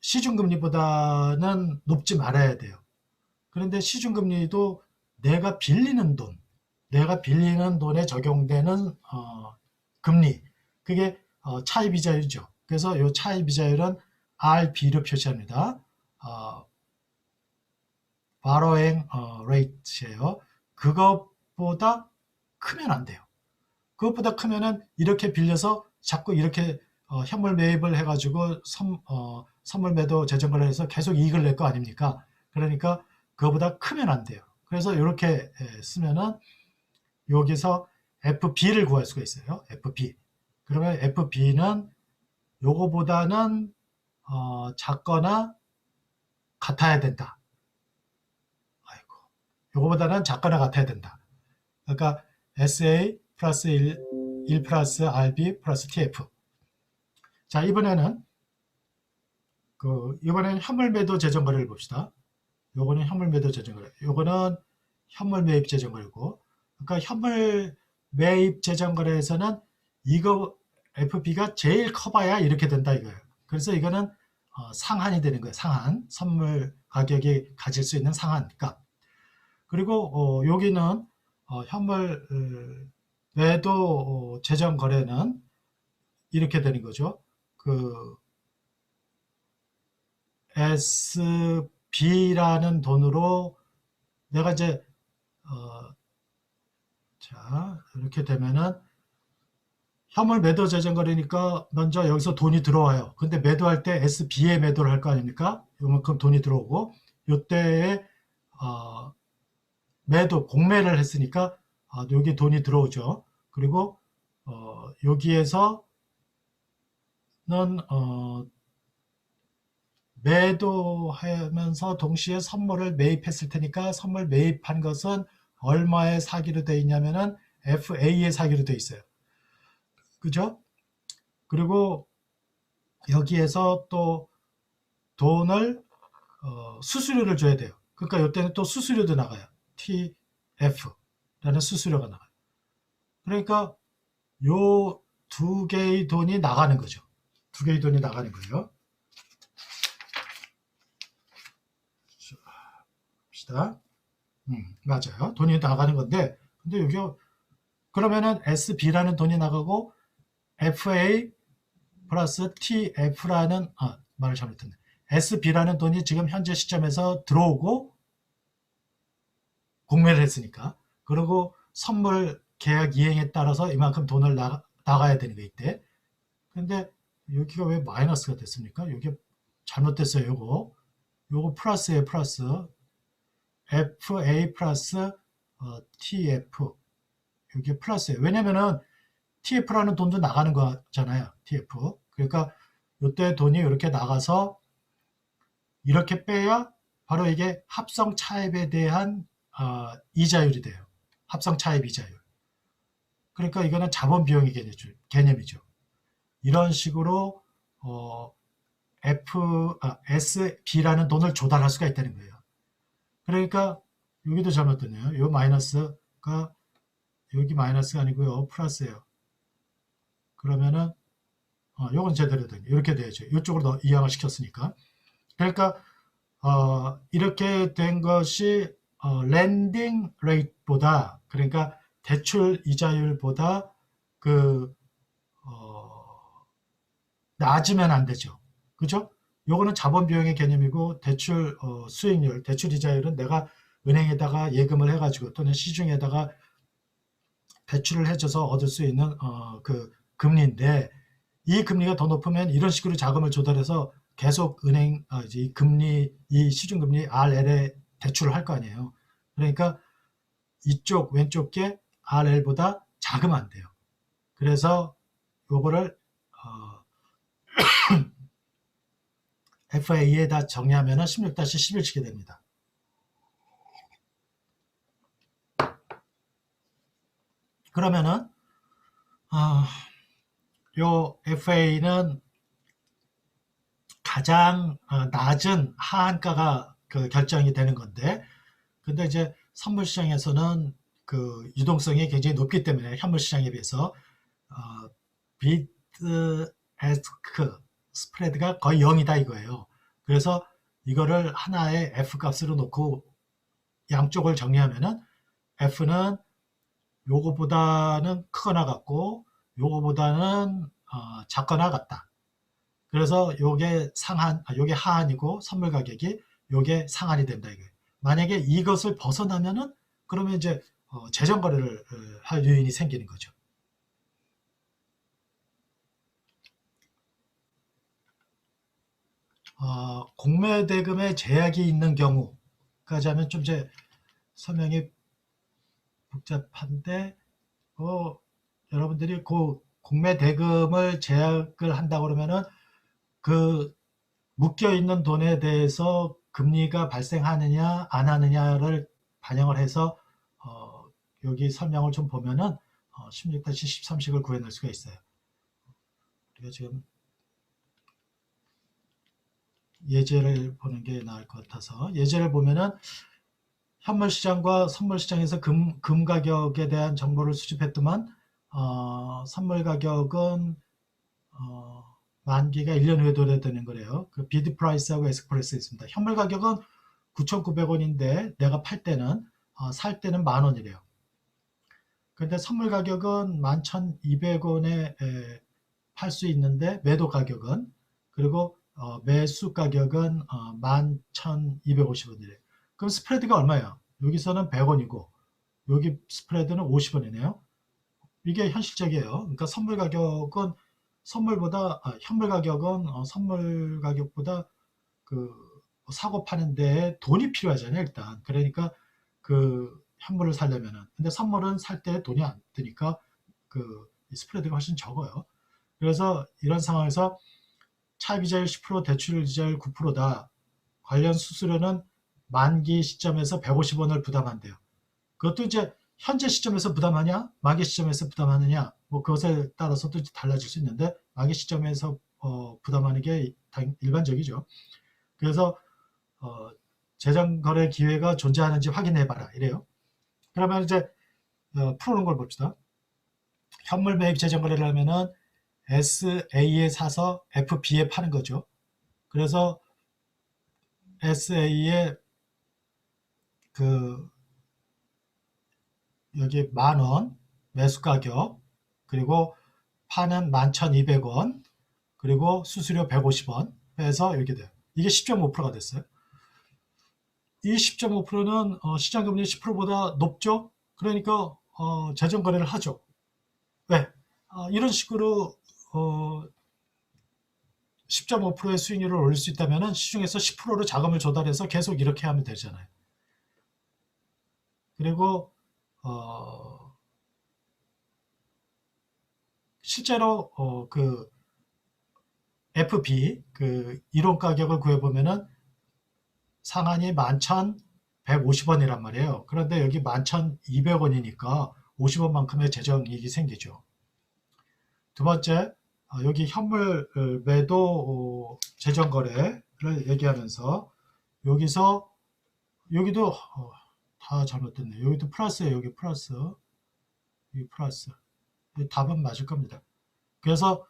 시중금리보다는 높지 말아야 돼요. 그런데 시중금리도 내가 빌리는 돈에 적용되는 금리, 그게 차입이자율이죠. 그래서 이 차입이자율은 RB로 표시합니다. borrowing rate예요. 그것보다 크면 안 돼요. 그것보다 크면은 이렇게 빌려서 자꾸 이렇게 현물 매입을 해가지고 선물 매도 재정거래를 해서 계속 이익을 낼 거 아닙니까? 그러니까 그거보다 크면 안 돼요. 그래서 이렇게 쓰면은 여기서 FB를 구할 수가 있어요. FB. 그러면 FB는 요거보다는 작거나 같아야 된다. 아이고. 요거보다는 작거나 같아야 된다. 그러니까 SA 플러스 1 플러스 RB 플러스 TF. 자, 이번에는 현물 매도 재정 거래를 봅시다. 요거는 현물 매도 재정 거래. 요거는 현물 매입 재정 거래고. 그러니까 현물 매입 재정 거래에서는 이거 FB가 제일 커봐야 이렇게 된다 이거예요. 그래서 이거는 상한이 되는 거예요. 상한. 선물 가격이 가질 수 있는 상한 값. 그리고 여기는 현물 매도 재정 거래는 이렇게 되는 거죠. SB라는 돈으로 내가 이제 자, 이렇게 되면은 현물 매도 재정 거래니까 먼저 여기서 돈이 들어와요. 근데 매도할 때 SB에 매도를 할 거 아닙니까? 요만큼 돈이 들어오고 요때에 매도 공매를 했으니까 여기 돈이 들어오죠. 그리고 여기에서는 매도하면서 동시에 선물을 매입했을 테니까 선물 매입한 것은 얼마에 사기로 되어 있냐면은 FA에 사기로 되어 있어요. 그죠? 그리고 여기에서 또 돈을 수수료를 줘야 돼요. 그러니까 이때는 또 수수료도 나가요. TF라는 수수료가 나가요. 그러니까 요 두 개의 돈이 나가는 거죠. 두 개의 돈이 나가는 거예요. 봅시다. 맞아요. 돈이 나가는 건데, 근데 여기 그러면은 SB라는 돈이 나가고 FA 플러스 TF라는 말을 잘못했네. SB라는 돈이 지금 현재 시점에서 들어오고 공매를 했으니까. 그리고 선물 계약 이행에 따라서 이만큼 돈을 나가야 되는 게 있대. 근데 여기가 왜 마이너스가 됐습니까? 여기 잘못됐어요. 요거 플러스예요. 플러스. FA 플러스 TF. 여기 플러스예요. 왜냐면은 TF라는 돈도 나가는 거잖아요. TF. 그러니까 이때 돈이 이렇게 나가서 이렇게 빼야 바로 이게 합성 차입에 대한 이자율이 돼요. 합성 차입 이자율. 그러니까 이거는 자본 비용의 개념이죠. 이런 식으로 SB라는 돈을 조달할 수가 있다는 거예요. 그러니까 여기도 잘못됐네요. 요 마이너스가 여기 마이너스가 아니고요. 플러스예요. 그러면은 요건 제대로 되네. 이렇게 돼야죠. 이쪽으로 이항을 시켰으니까. 그러니까 이렇게 된 것이 랜딩 레이트보다, 그러니까 대출 이자율보다 낮으면 안 되죠. 그죠? 요거는 자본 비용의 개념이고 대출 수익률, 대출 이자율은 내가 은행에다가 예금을 해가지고 또는 시중에다가 대출을 해줘서 얻을 수 있는 금리인데, 이 금리가 더 높으면 이런 식으로 자금을 조달해서 계속 은행 이 금리, 이 시중금리 RL에 대출을 할 거 아니에요. 그러니까 이쪽 왼쪽 게 RL보다 작으면 안 돼요. 그래서 요거를 FA에다 정리하면 16-11 치게 됩니다. 그러면은 요 FA는 가장 낮은 하한가가 그 결정이 되는 건데, 근데 이제 선물 시장에서는 그 유동성이 굉장히 높기 때문에 현물 시장에 비해서 비드 애스크 스프레드가 거의 0이다 이거예요. 그래서 이거를 하나의 F 값으로 놓고 양쪽을 정리하면은 F는 요거보다는 크거나 같고 요거보다는 작거나 같다. 그래서 요게 하한이고 선물 가격이 요게 상한이 된다 이거예요. 만약에 이것을 벗어나면은 그러면 이제 재정 거래를 할 요인이 생기는 거죠. 공매 대금에 제약이 있는 경우까지 하면 좀 이제 설명이 복잡한데, 여러분들이 그 공매 대금을 제약을 한다고 그러면은 그 묶여 있는 돈에 대해서 금리가 발생하느냐 안 하느냐를 반영을 해서 여기 설명을 좀 보면은 16-13식을 구해낼 수가 있어요. 우리가 지금 예제를 보는 게 나을 것 같아서 예제를 보면은 현물 시장과 선물 시장에서 금 가격에 대한 정보를 수집했더만 선물 가격은 만기가 1년 후에 도래되는 거래요. 그 비드 프라이스하고 에스크 프라이스 있습니다. 현물 가격은 9,900원인데 내가 팔 때는 살 때는 10,000원이래요. 근데 선물 가격은 11,200원에 팔 수 있는데 매도 가격은 그리고 매수 가격은 11,250원이래요. 그럼 스프레드가 얼마예요? 여기서는 100원이고 여기 스프레드는 50원이네요. 이게 현실적이에요. 그러니까 현물 가격은 선물 가격보다 그 사고 파는 데 돈이 필요하잖아요, 일단. 그러니까 그 현물을 사려면은. 근데 선물은 살 때 돈이 안 드니까 그 스프레드가 훨씬 적어요. 그래서 이런 상황에서 차입이자율 10%, 대출이자율 9%다. 관련 수수료는 만기 시점에서 150원을 부담한대요. 그것도 이제 현재 시점에서 부담하냐, 만기 시점에서 부담하느냐, 뭐 그것에 따라서도 달라질 수 있는데 만기 시점에서 부담하는 게 일반적이죠. 그래서 재정 거래 기회가 존재하는지 확인해 봐라 이래요. 그러면 이제 풀어놓은 걸 봅시다. 현물 매입 재정 거래를 하면은 SA에 사서 FB에 파는 거죠. 그래서 SA에 그 여기 10,000원 매수 가격 그리고 파는 11,200원 그리고 수수료 150원 해서 이렇게 돼요. 이게 10.5%가 됐어요. 이 10.5%는 시장금리 10%보다 높죠. 그러니까 재정 거래를 하죠. 왜? 이런 식으로 10.5%의 수익률을 올릴 수 있다면 시중에서 10%로 자금을 조달해서 계속 이렇게 하면 되잖아요. 그리고 실제로 그 FB 그 이론 가격을 구해보면은 상한이 11,150원이란 말이에요. 그런데 여기 11,200원이니까 50원만큼의 재정이익이 생기죠. 두 번째, 여기 현물 매도 재정 거래를 얘기하면서 여기서 여기도 다 잘못됐네. 여기도 플러스예요. 여기 플러스, 여기 플러스. 답은 맞을 겁니다. 그래서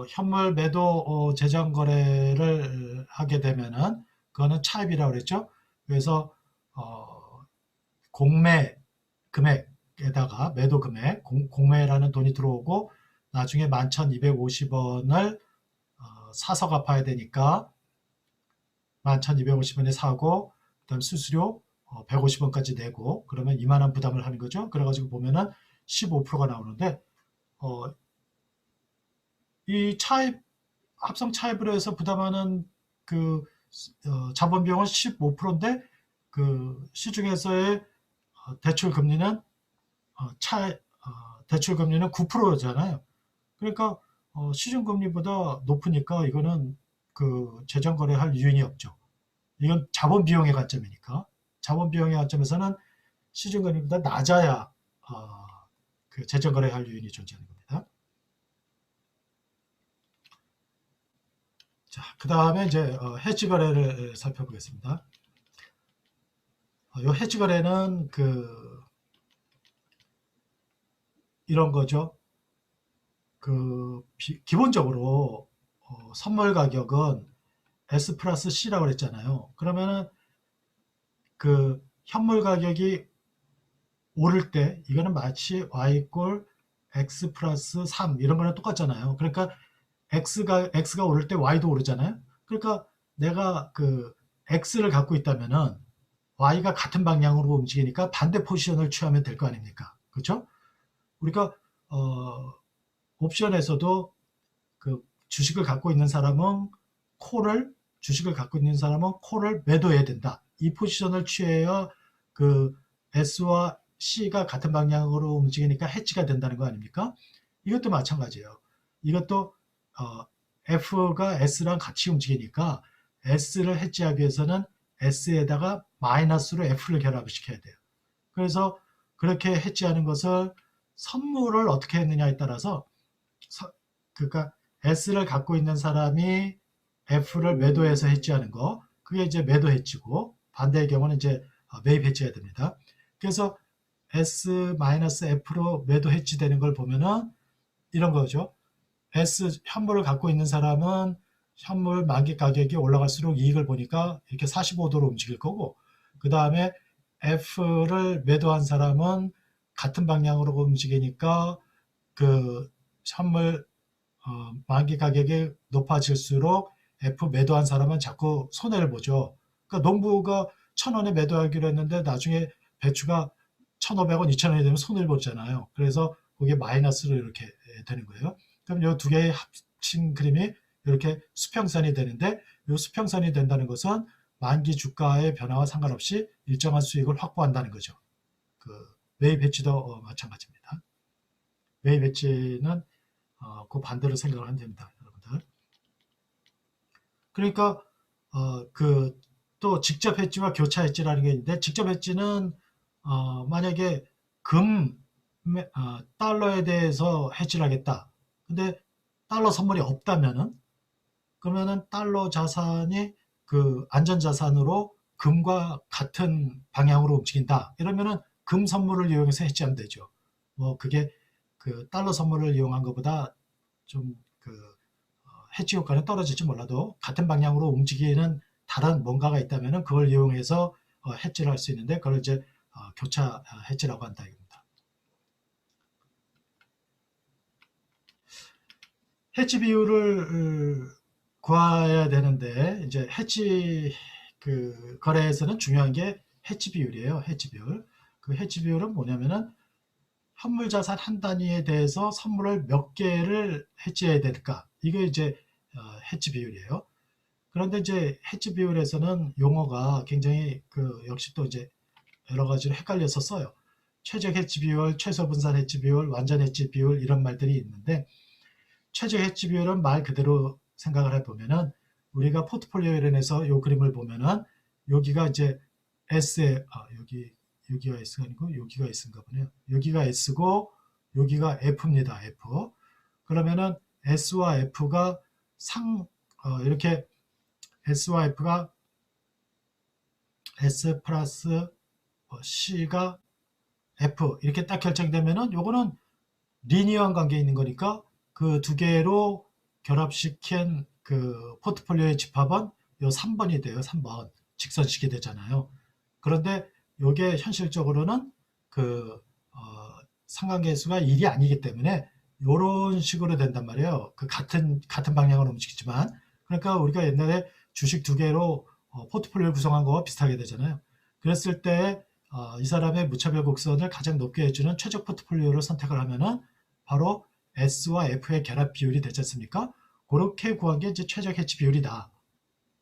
현물 매도 재정 거래를 하게 되면은 그거는 차입이라고 그랬죠. 그래서 공매 금액에다가 매도 금액, 공매라는 돈이 들어오고 나중에 11,250원을 사서 갚아야 되니까 11,250원에 사고 그다음 수수료 150원까지 내고 그러면 2만 원 부담을 하는 거죠. 그래가지고 보면은 15%가 나오는데 이 차입 합성 차입으로 해서 부담하는 그 자본 비용은 15%인데 그 시중에서의 대출 금리는 대출 금리는 9%잖아요. 그러니까 시중 금리보다 높으니까 이거는 그 재정 거래할 이윤이 없죠. 이건 자본 비용의 관점이니까 자본 비용의 관점에서는 시중 금리보다 낮아야 그 재정거래할 요인이 존재하는 겁니다. 자, 그 다음에 이제 해지 거래를 살펴보겠습니다. 이 해지 거래는 이런 거죠. 기본적으로 선물 가격은 S 플러스 C라고 그랬잖아요. 그러면은 현물 가격이 오를 때 이거는 마치 Y 꼴 X 플러스 3 이런 거랑 똑같잖아요. 그러니까 X가 오를 때 Y도 오르잖아요. 그러니까 내가 X를 갖고 있다면은 Y가 같은 방향으로 움직이니까 반대 포지션을 취하면 될 거 아닙니까? 그렇죠? 우리가 옵션에서도 주식을 갖고 있는 사람은 주식을 갖고 있는 사람은 콜을 매도해야 된다. 이 포지션을 취해야 S와 C가 같은 방향으로 움직이니까 해지가 된다는 거 아닙니까? 이것도 마찬가지예요. 이것도 F가 S랑 같이 움직이니까 S를 해지하기 위해서는 S에다가 마이너스로 F를 결합을 시켜야 돼요. 그래서 그렇게 해지하는 것을 선물을 어떻게 했느냐에 따라서 그러니까 S를 갖고 있는 사람이 F를 매도해서 해지하는 거, 그게 이제 매도 해지고, 반대의 경우는 이제 매입 해지가 됩니다. 그래서 S-F로 매도 해지되는 걸 보면은 이런 거죠. 현물을 갖고 있는 사람은 현물 만기 가격이 올라갈수록 이익을 보니까 이렇게 45도로 움직일 거고, 그 다음에 F를 매도한 사람은 같은 방향으로 움직이니까 현물 만기 가격이 높아질수록 F 매도한 사람은 자꾸 손해를 보죠. 그러니까 농부가 1,000원에 매도하기로 했는데 나중에 배추가 1,500원, 2,000원이 되면 손해를 보잖아요. 그래서 그게 마이너스로 이렇게 되는 거예요. 그럼 이 두 개의 합친 그림이 이렇게 수평선이 되는데, 이 수평선이 된다는 것은 만기 주가의 변화와 상관없이 일정한 수익을 확보한다는 거죠. 매입 배치도 마찬가지입니다. 매입 배치는 그 반대로 생각을 하면 됩니다, 여러분들. 그러니까 또 직접 해지와 교차 해지라는 게 있는데, 직접 해지는 만약에 달러에 대해서 해지를 하겠다. 근데 달러 선물이 없다면은, 그러면은 달러 자산이 안전 자산으로 금과 같은 방향으로 움직인다. 이러면은 금 선물을 이용해서 해지하면 되죠. 뭐 그게 달러 선물을 이용한 것보다 좀 해지 효과는 떨어질지 몰라도 같은 방향으로 움직이는 다른 뭔가가 있다면은 그걸 이용해서 해지를 할 수 있는데, 그걸 이제 교차 해지라고 한다 이겁니다. 해지 비율을 구해야 되는데, 이제 해지 거래에서는 중요한 게 해지 비율이에요. 해지 비율. 해지 비율은 뭐냐면은 현물 자산 한 단위에 대해서 선물을 몇 개를 해지해야 될까? 이게 이제 해지 비율이에요. 그런데 이제 해지 비율에서는 용어가 굉장히 역시 또 이제 여러 가지로 헷갈려서 써요. 최적 해지 비율, 최소 분산 해지 비율, 완전 해지 비율 이런 말들이 있는데, 최적 해지 비율은 말 그대로 생각을 해보면은 우리가 포트폴리오에 관해서 이 그림을 보면은 여기가 이제 여기가 S가 아니고 여기가 S인가 보네요. 여기가 S고 여기가 F입니다. F. 그러면은 S와 F가 이렇게 S와 F가 S 플러스 C가 F 이렇게 딱 결정되면은 요거는 리니어한 관계에 있는 거니까 그 두 개로 결합시킨 포트폴리오의 집합은 요 3번이 돼요. 3번. 직선식이 되잖아요. 그런데 요게 현실적으로는 상관계수가 1이 아니기 때문에 요런 식으로 된단 말이에요. 같은 방향으로 움직이지만. 그러니까 우리가 옛날에 주식 두 개로 포트폴리오를 구성한 거와 비슷하게 되잖아요. 그랬을 때 이 사람의 무차별 곡선을 가장 높게 해주는 최적 포트폴리오를 선택을 하면은 바로 S와 F의 결합 비율이 되지 않습니까? 그렇게 구한 게 이제 최적 해지 비율이다.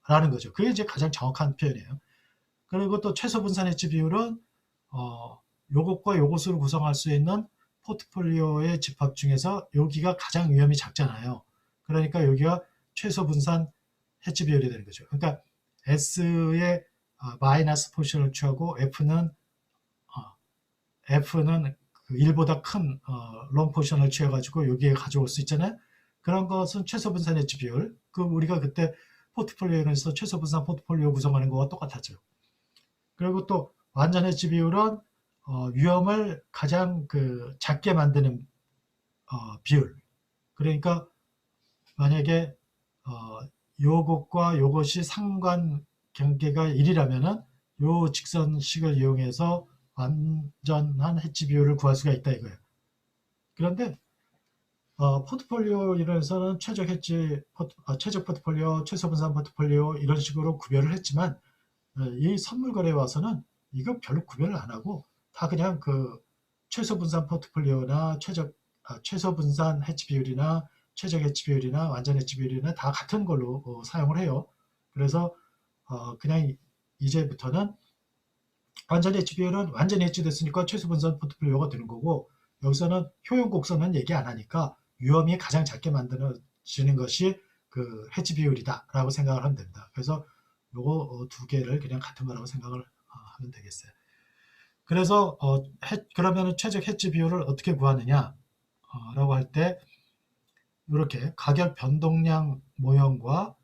라는 거죠. 그게 이제 가장 정확한 표현이에요. 그리고 또 최소 분산 해지 비율은 요것과 요것으로 구성할 수 있는 포트폴리오의 집합 중에서 여기가 가장 위험이 작잖아요. 그러니까 여기가 최소 분산 해지 비율이 되는 거죠. 그러니까 S의 마이너스 포지션을 취하고 F는 그 1보다 큰 롱 포지션을 취해가지고 여기에 가져올 수 있잖아요. 그런 것은 최소 분산 해지 비율, 그 우리가 그때 포트폴리오에서 최소 분산 포트폴리오 구성하는 거와 똑같았죠. 그리고 또 완전 해지 비율은 위험을 가장 그 작게 만드는 비율. 그러니까 만약에 요것과 요것이 상관관계가 1이라면은 요 직선식을 이용해서 완전한 해지 비율을 구할 수가 있다 이거예요. 그런데 포트폴리오 이론에서는 최적 포트폴리오, 최소 분산 포트폴리오 이런 식으로 구별을 했지만 이 선물 거래에 와서는 이거 별로 구별을 안 하고 다 그냥 그 최소 분산 포트폴리오나 최소 분산 해지 비율이나 최적 해지 비율이나 완전 해지 비율이나 다 같은 걸로 사용을 해요. 그래서 그냥 이제부터는 완전 해지 비율은 완전히 해지됐으니까 최소 분산 포트폴리오가 되는 거고, 여기서는 효용 곡선은 얘기 안 하니까 위험이 가장 작게 만들어지는 것이 그 해지 비율이다라고 생각을 하면 됩니다. 그래서 요거 두 개를 그냥 같은 거라고 생각을 하면 되겠어요. 그래서 그러면 최적 해지 비율을 어떻게 구하느냐 라고 할 때 이렇게 가격 변동량 모형과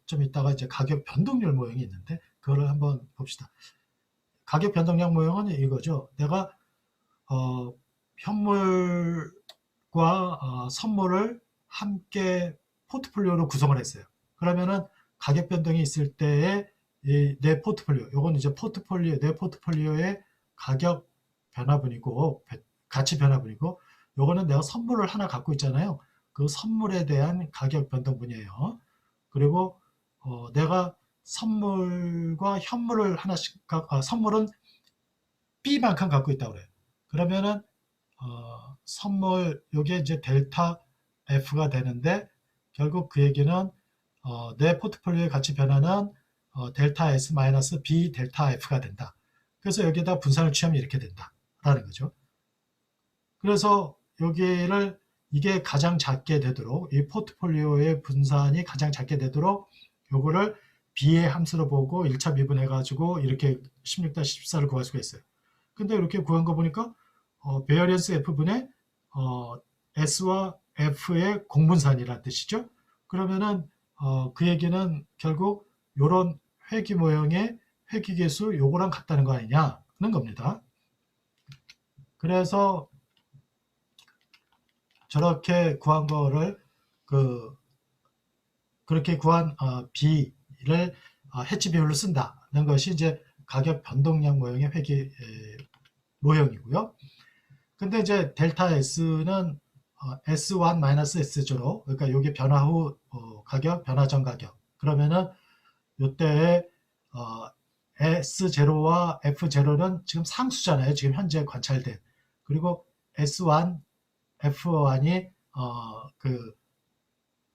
좀 이따가 이제 가격 변동률 모형이 있는데 그거를 한번 봅시다. 가격 변동량 모형은 이거죠. 내가 현물과 선물을 함께 포트폴리오로 구성을 했어요. 그러면은 가격 변동이 있을 때에 내 포트폴리오, 요건 이제 내 포트폴리오의 가격 변화분이고 가치 변화분이고, 요거는 내가 선물을 하나 갖고 있잖아요. 그 선물에 대한 가격 변동분이에요. 그리고 내가 선물과 현물을 하나씩 선물은 B만큼 갖고 있다고 그래요. 그러면은 선물 요게 이제 델타 F가 되는데, 결국 그 얘기는 내 포트폴리오의 가치 변화는 델타 S 마이너스 B 델타 F가 된다. 그래서 여기에다 분산을 취하면 이렇게 된다라는 거죠. 그래서 여기를 이게 가장 작게 되도록, 이 포트폴리오의 분산이 가장 작게 되도록 요거를 B의 함수로 보고 1차 미분해 가지고 이렇게 16-14를 구할 수가 있어요. 근데 이렇게 구한 거 보니까 베어리언스 F분의 S와 F의 공분산이라는 뜻이죠. 그러면은 그 얘기는 결국 요런 회귀 모형의 회귀계수 요거랑 같다는 거 아니냐는 겁니다. 그래서 저렇게 구한 거를 그렇게 구한 B를 해치 비율로 쓴다는 것이 이제 가격 변동량 모형의 회귀 모형이고요. 근데 이제 델타 S는 S1 마이너스 S0로, 그러니까 이게 변화 후 가격, 변화 전 가격. 그러면은 이때에 S0와 F0는 지금 상수잖아요. 지금 현재 관찰된. 그리고 S1, F1이 그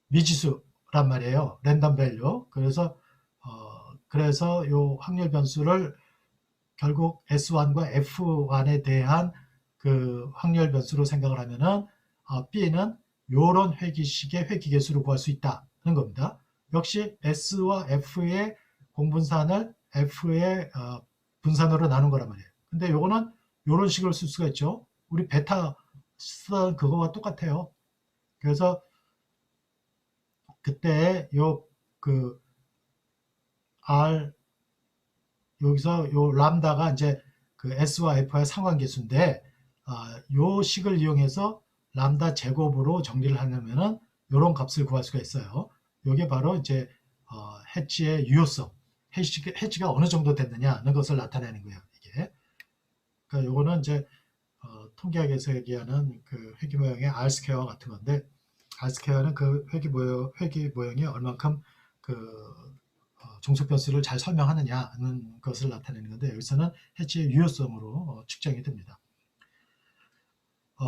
미지수란 말이에요. 랜덤 밸류. 그래서 요 확률 변수를 결국 S1과 F1에 대한 그 확률 변수로 생각을 하면은 B는 요런 회귀식의 회귀계수로 구할 수 있다는 겁니다. 역시 S와 F의 공분산을 F의 분산으로 나눈 거란 말이에요. 근데 요거는 요런 식으로 쓸 수가 있죠. 우리 베타 쓰던 그거와 똑같아요. 그래서 그때 그 R 여기서 요 람다가 이제 그 S와 F의 상관계수인데 요 식을 이용해서 람다 제곱으로 정리를 하려면은 요런 값을 구할 수가 있어요. 요게 바로 이제 해치의 유효성, 해치가 어느 정도 됐느냐는 것을 나타내는 거예요. 이게. 그러니까 요거는 이제 통계학에서 얘기하는 그 회귀 모형의 R 스퀘어 같은 건데, R 스퀘어는 그 회귀 모형이 얼만큼 그 종속 변수를 잘 설명하느냐는 것을 나타내는 건데, 여기서는 해치의 유효성으로 측정이 됩니다.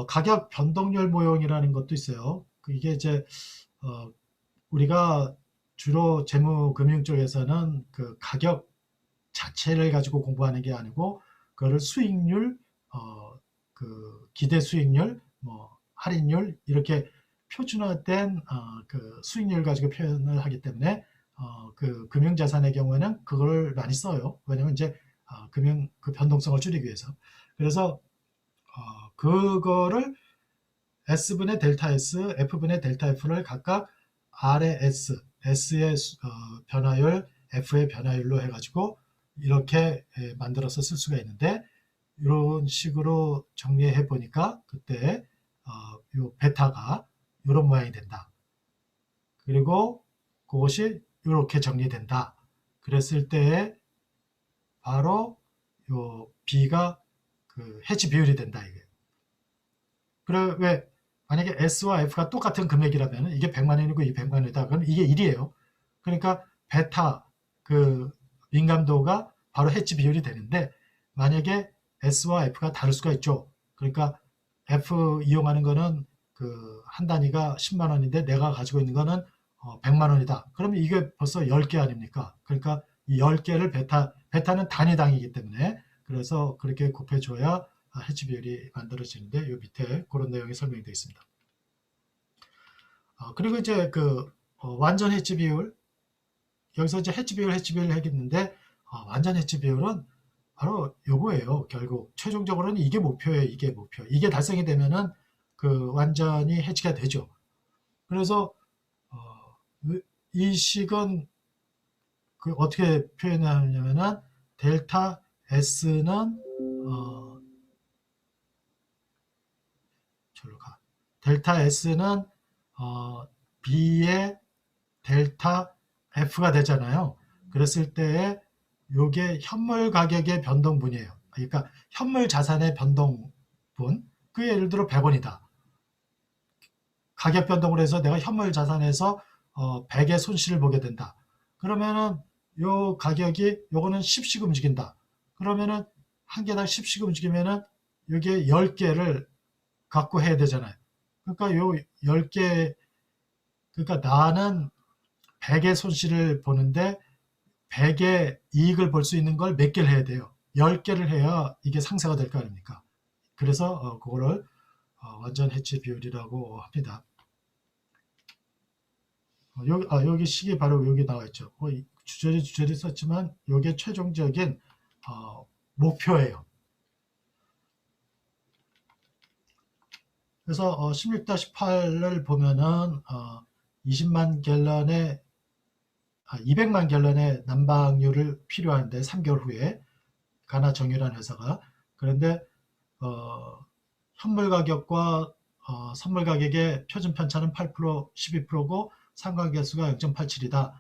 가격 변동률 모형이라는 것도 있어요. 이게 이제 우리가 주로 재무금융 쪽에서는 그 가격 자체를 가지고 공부하는 게 아니고, 그거를 수익률, 그 기대 수익률, 뭐 할인율 이렇게 표준화된 그 수익률 가지고 표현을 하기 때문에 그 금융자산의 경우에는 그걸 많이 써요. 왜냐면 이제 그 변동성을 줄이기 위해서. 그래서 그거를 S분의 델타 S, F분의 델타 F를 각각 R의 S, S의 변화율, F의 변화율로 해가지고 이렇게 만들어서 쓸 수가 있는데, 이런 식으로 정리해 보니까 그때 요 베타가 이런 모양이 된다. 그리고 그것이 이렇게 정리된다. 그랬을 때에 바로 요 B가 그 해치 비율이 된다 이게. 그래 왜 만약에 S와 F가 똑같은 금액이라면 이게 100만 원이고 이 100만 원이다. 그럼 이게 1이에요. 그러니까 베타 그 민감도가 바로 해치 비율이 되는데, 만약에 S와 F가 다를 수가 있죠. 그러니까 F 이용하는 거는 그 한 단위가 10만 원인데 내가 가지고 있는 거는 100만 원이다. 그러면 이게 벌써 10개 아닙니까? 그러니까 이 10개를 베타는 단위당이기 때문에 그래서 그렇게 곱해줘야 해치 비율이 만들어지는데, 이 밑에 그런 내용이 설명되어 있습니다. 그리고 이제 그 완전 해치 비율, 여기서 이제 해치 비율 하겠는데, 완전 해치 비율은 바로 요거예요. 결국 최종적으로는 이게 목표예요. 이게 목표. 이게 달성이 되면은 그 완전히 해치가 되죠. 그래서 이 식은 그 어떻게 표현하냐면은 델타 S는 절로 가. 델타 S는 B의 델타 F가 되잖아요. 그랬을 때에 요게 현물 가격의 변동분이에요. 그러니까 현물 자산의 변동분. 그 예를 들어 100원이다. 가격 변동을 해서 내가 현물 자산에서 100의 손실을 보게 된다. 그러면은 요 가격이 요거는 10씩 움직인다. 그러면은 한 개당 10씩 움직이면은 요게 10개를 갖고 해야 되잖아요. 그러니까 요 10개, 그러니까 나는 100의 손실을 보는데 100의 이익을 볼 수 있는 걸 몇 개를 해야 돼요. 10개를 해야 이게 상세가 될 거 아닙니까? 그래서 그거를 완전 해치 비율이라고 합니다. 여기 식이 바로 여기 나와 있죠. 주저리 썼지만 이게 최종적인 목표예요. 그래서 16-8을 보면은 20만 갤런의 200만 갤런의 난방유를 필요한데 3개월 후에 가나 정유라는 회사가, 그런데 현물 가격과 선물 가격의 표준 편차는 8%, 12%고 상관계수가 0.87이다.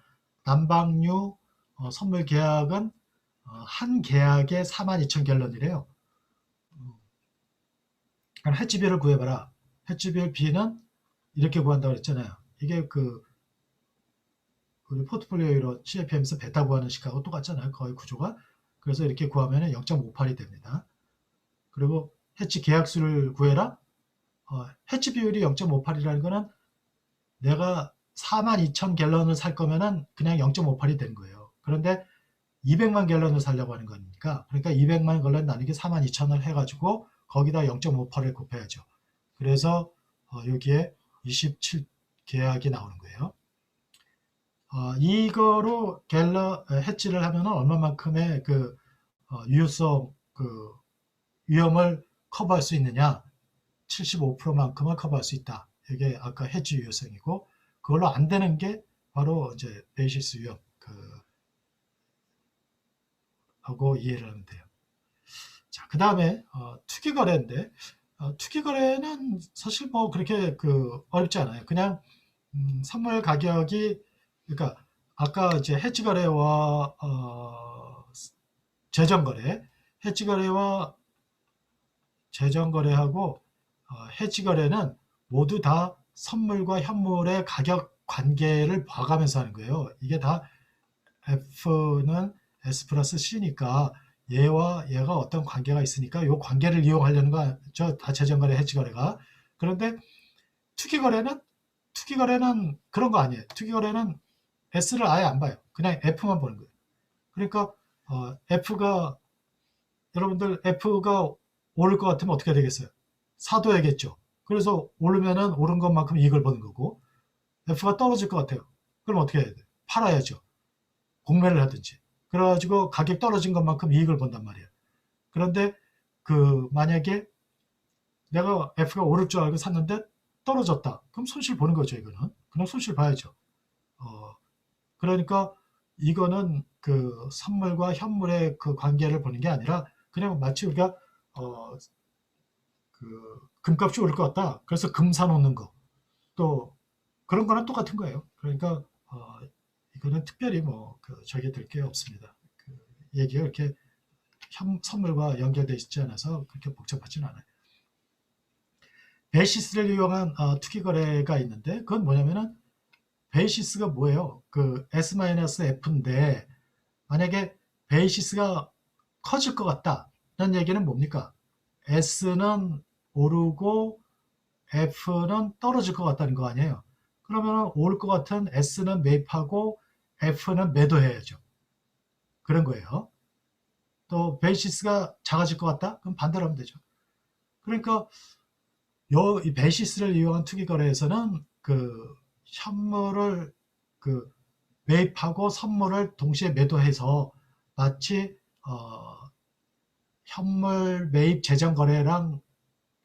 난방유 선물 계약은 한 계약에 42,000갤런이래요. 그럼 해치비율을 구해봐라. 해치비율 B는 이렇게 구한다고 그랬잖아요. 이게 우리 포트폴리오 CFM에서 베타 구하는 식하고 똑같잖아요. 거의 구조가. 그래서 이렇게 구하면 0.58이 됩니다. 그리고 해치 계약수를 구해라. 해치 비율이 0.58이라는 거는 내가 42,000갤런을 살 거면은 그냥 0.58이 되는 거예요. 그런데 200만 갤런을 살려고 하는 거니까, 그러니까 200만 갤런 나누기 42,000을 해가지고 거기다 0.58을 곱해야죠. 그래서 여기에 27 계약이 나오는 거예요. 이거로 해치를 하면은 얼마만큼의 그 유효성, 그 위험을 커버할 수 있느냐? 75%만큼을 커버할 수 있다. 이게 아까 해치 유효성이고, 그걸로 안 되는 게 바로 이제 베이시스 위험 하고 이해를 하면 돼요. 자, 그 다음에 투기 거래인데, 투기 거래는 사실 뭐 그렇게 어렵지 않아요. 그냥 선물 가격이, 그러니까 아까 이제 해지 거래와 재정 거래, 해지 거래와 재정 거래하고 해지 거래는 모두 다 선물과 현물의 가격 관계를 봐가면서 하는 거예요. 이게 다 F는 S 플러스 C니까 얘와 얘가 어떤 관계가 있으니까 이 관계를 이용하려는 거죠. 다 재정 거래, 해지 거래가. 그런데 투기 거래는 그런 거 아니에요. 투기 거래는 S를 아예 안 봐요. 그냥 F만 보는 거예요. 그러니까 여러분들 F가 오를 것 같으면 어떻게 되겠어요? 사둬야겠죠. 그래서 오르면은 오른 것만큼 이익을 보는 거고, F가 떨어질 것 같아요. 그럼 어떻게 해야 돼요? 팔아야죠. 공매를 하든지. 그래가지고 가격 떨어진 것만큼 이익을 본단 말이에요. 그런데 만약에 내가 F가 오를 줄 알고 샀는데 떨어졌다. 그럼 손실 보는 거죠, 이거는. 그냥 손실 봐야죠. 그러니까 이거는 그 선물과 현물의 그 관계를 보는 게 아니라 그냥 마치 우리가 어, 그 금값이 오를 것 같다. 그래서 금 사놓는 거. 또 그런 거랑 똑같은 거예요. 그러니까 이거는 특별히 뭐그 저기 될 게 없습니다. 그 얘기가 이렇게 선물과 연결되어 있지 않아서 그렇게 복잡하진 않아요. 베이시스를 이용한 투기 거래가 있는데 그건 뭐냐면은 베이시스가 뭐예요? 그 S-F인데 만약에 베이시스가 커질 것 같다는 얘기는 뭡니까? S는 오르고 F는 떨어질 것 같다는 거 아니에요? 그러면 오를 것 같은 S는 매입하고 F는 매도해야죠. 그런 거예요. 또 베이시스가 작아질 것 같다? 그럼 반대로 하면 되죠. 그러니까 이 베이시스를 이용한 투기 거래에서는 그 현물을 그 매입하고 선물을 동시에 매도해서 마치 현물 매입 재정 거래랑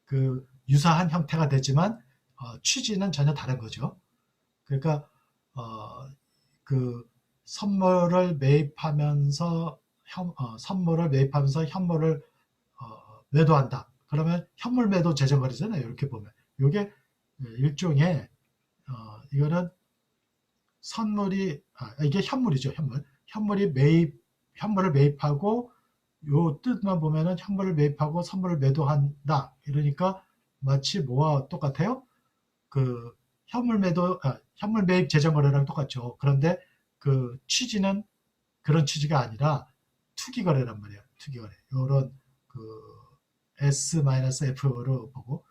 그 유사한 형태가 되지만 취지는 전혀 다른 거죠. 그러니까 어, 그 선물을 매입하면서 선물을 매입하면서 현물을 매도한다. 그러면 현물 매도 재정 거래잖아요. 이렇게 보면 이게 일종의 이거는 선물이 이게 현물이죠. 현물이 현물을 매입하고 요 뜻만 보면은 현물을 매입하고 선물을 매도한다. 이러니까 마치 뭐와 똑같아요? 그 현물 매입 재정 거래랑 똑같죠. 그런데 그 취지는 그런 취지가 아니라 투기 거래란 말이에요. 투기 거래. 요런 그 S-F로 보고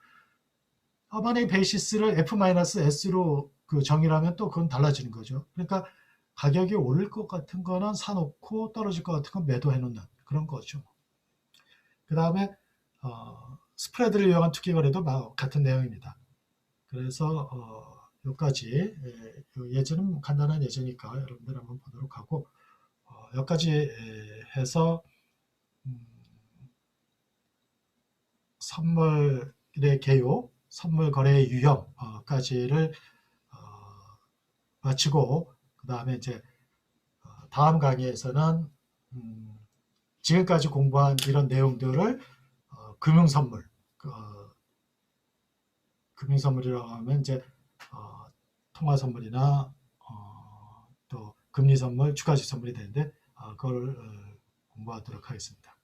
만약에 베이시스를 F-S로 그 정의를 하면 또 그건 달라지는 거죠. 그러니까 가격이 오를 것 같은 거는 사놓고 떨어질 것 같은 건 매도해 놓는 그런 거죠. 그 다음에 스프레드를 이용한 투기 거래도 같은 내용입니다. 그래서 여기까지 예제는 간단한 예제니까 여러분들 한번 보도록 하고 여기까지 해서 음, 선물의 개요, 선물 거래의 유형까지를 마치고 그 다음에 이제 다음 강의에서는 음, 지금까지 공부한 이런 내용들을 금융선물, 금융선물이라고 하면 이제 통화선물이나 또 금리선물, 주가지 선물이 되는데 그걸 공부하도록 하겠습니다.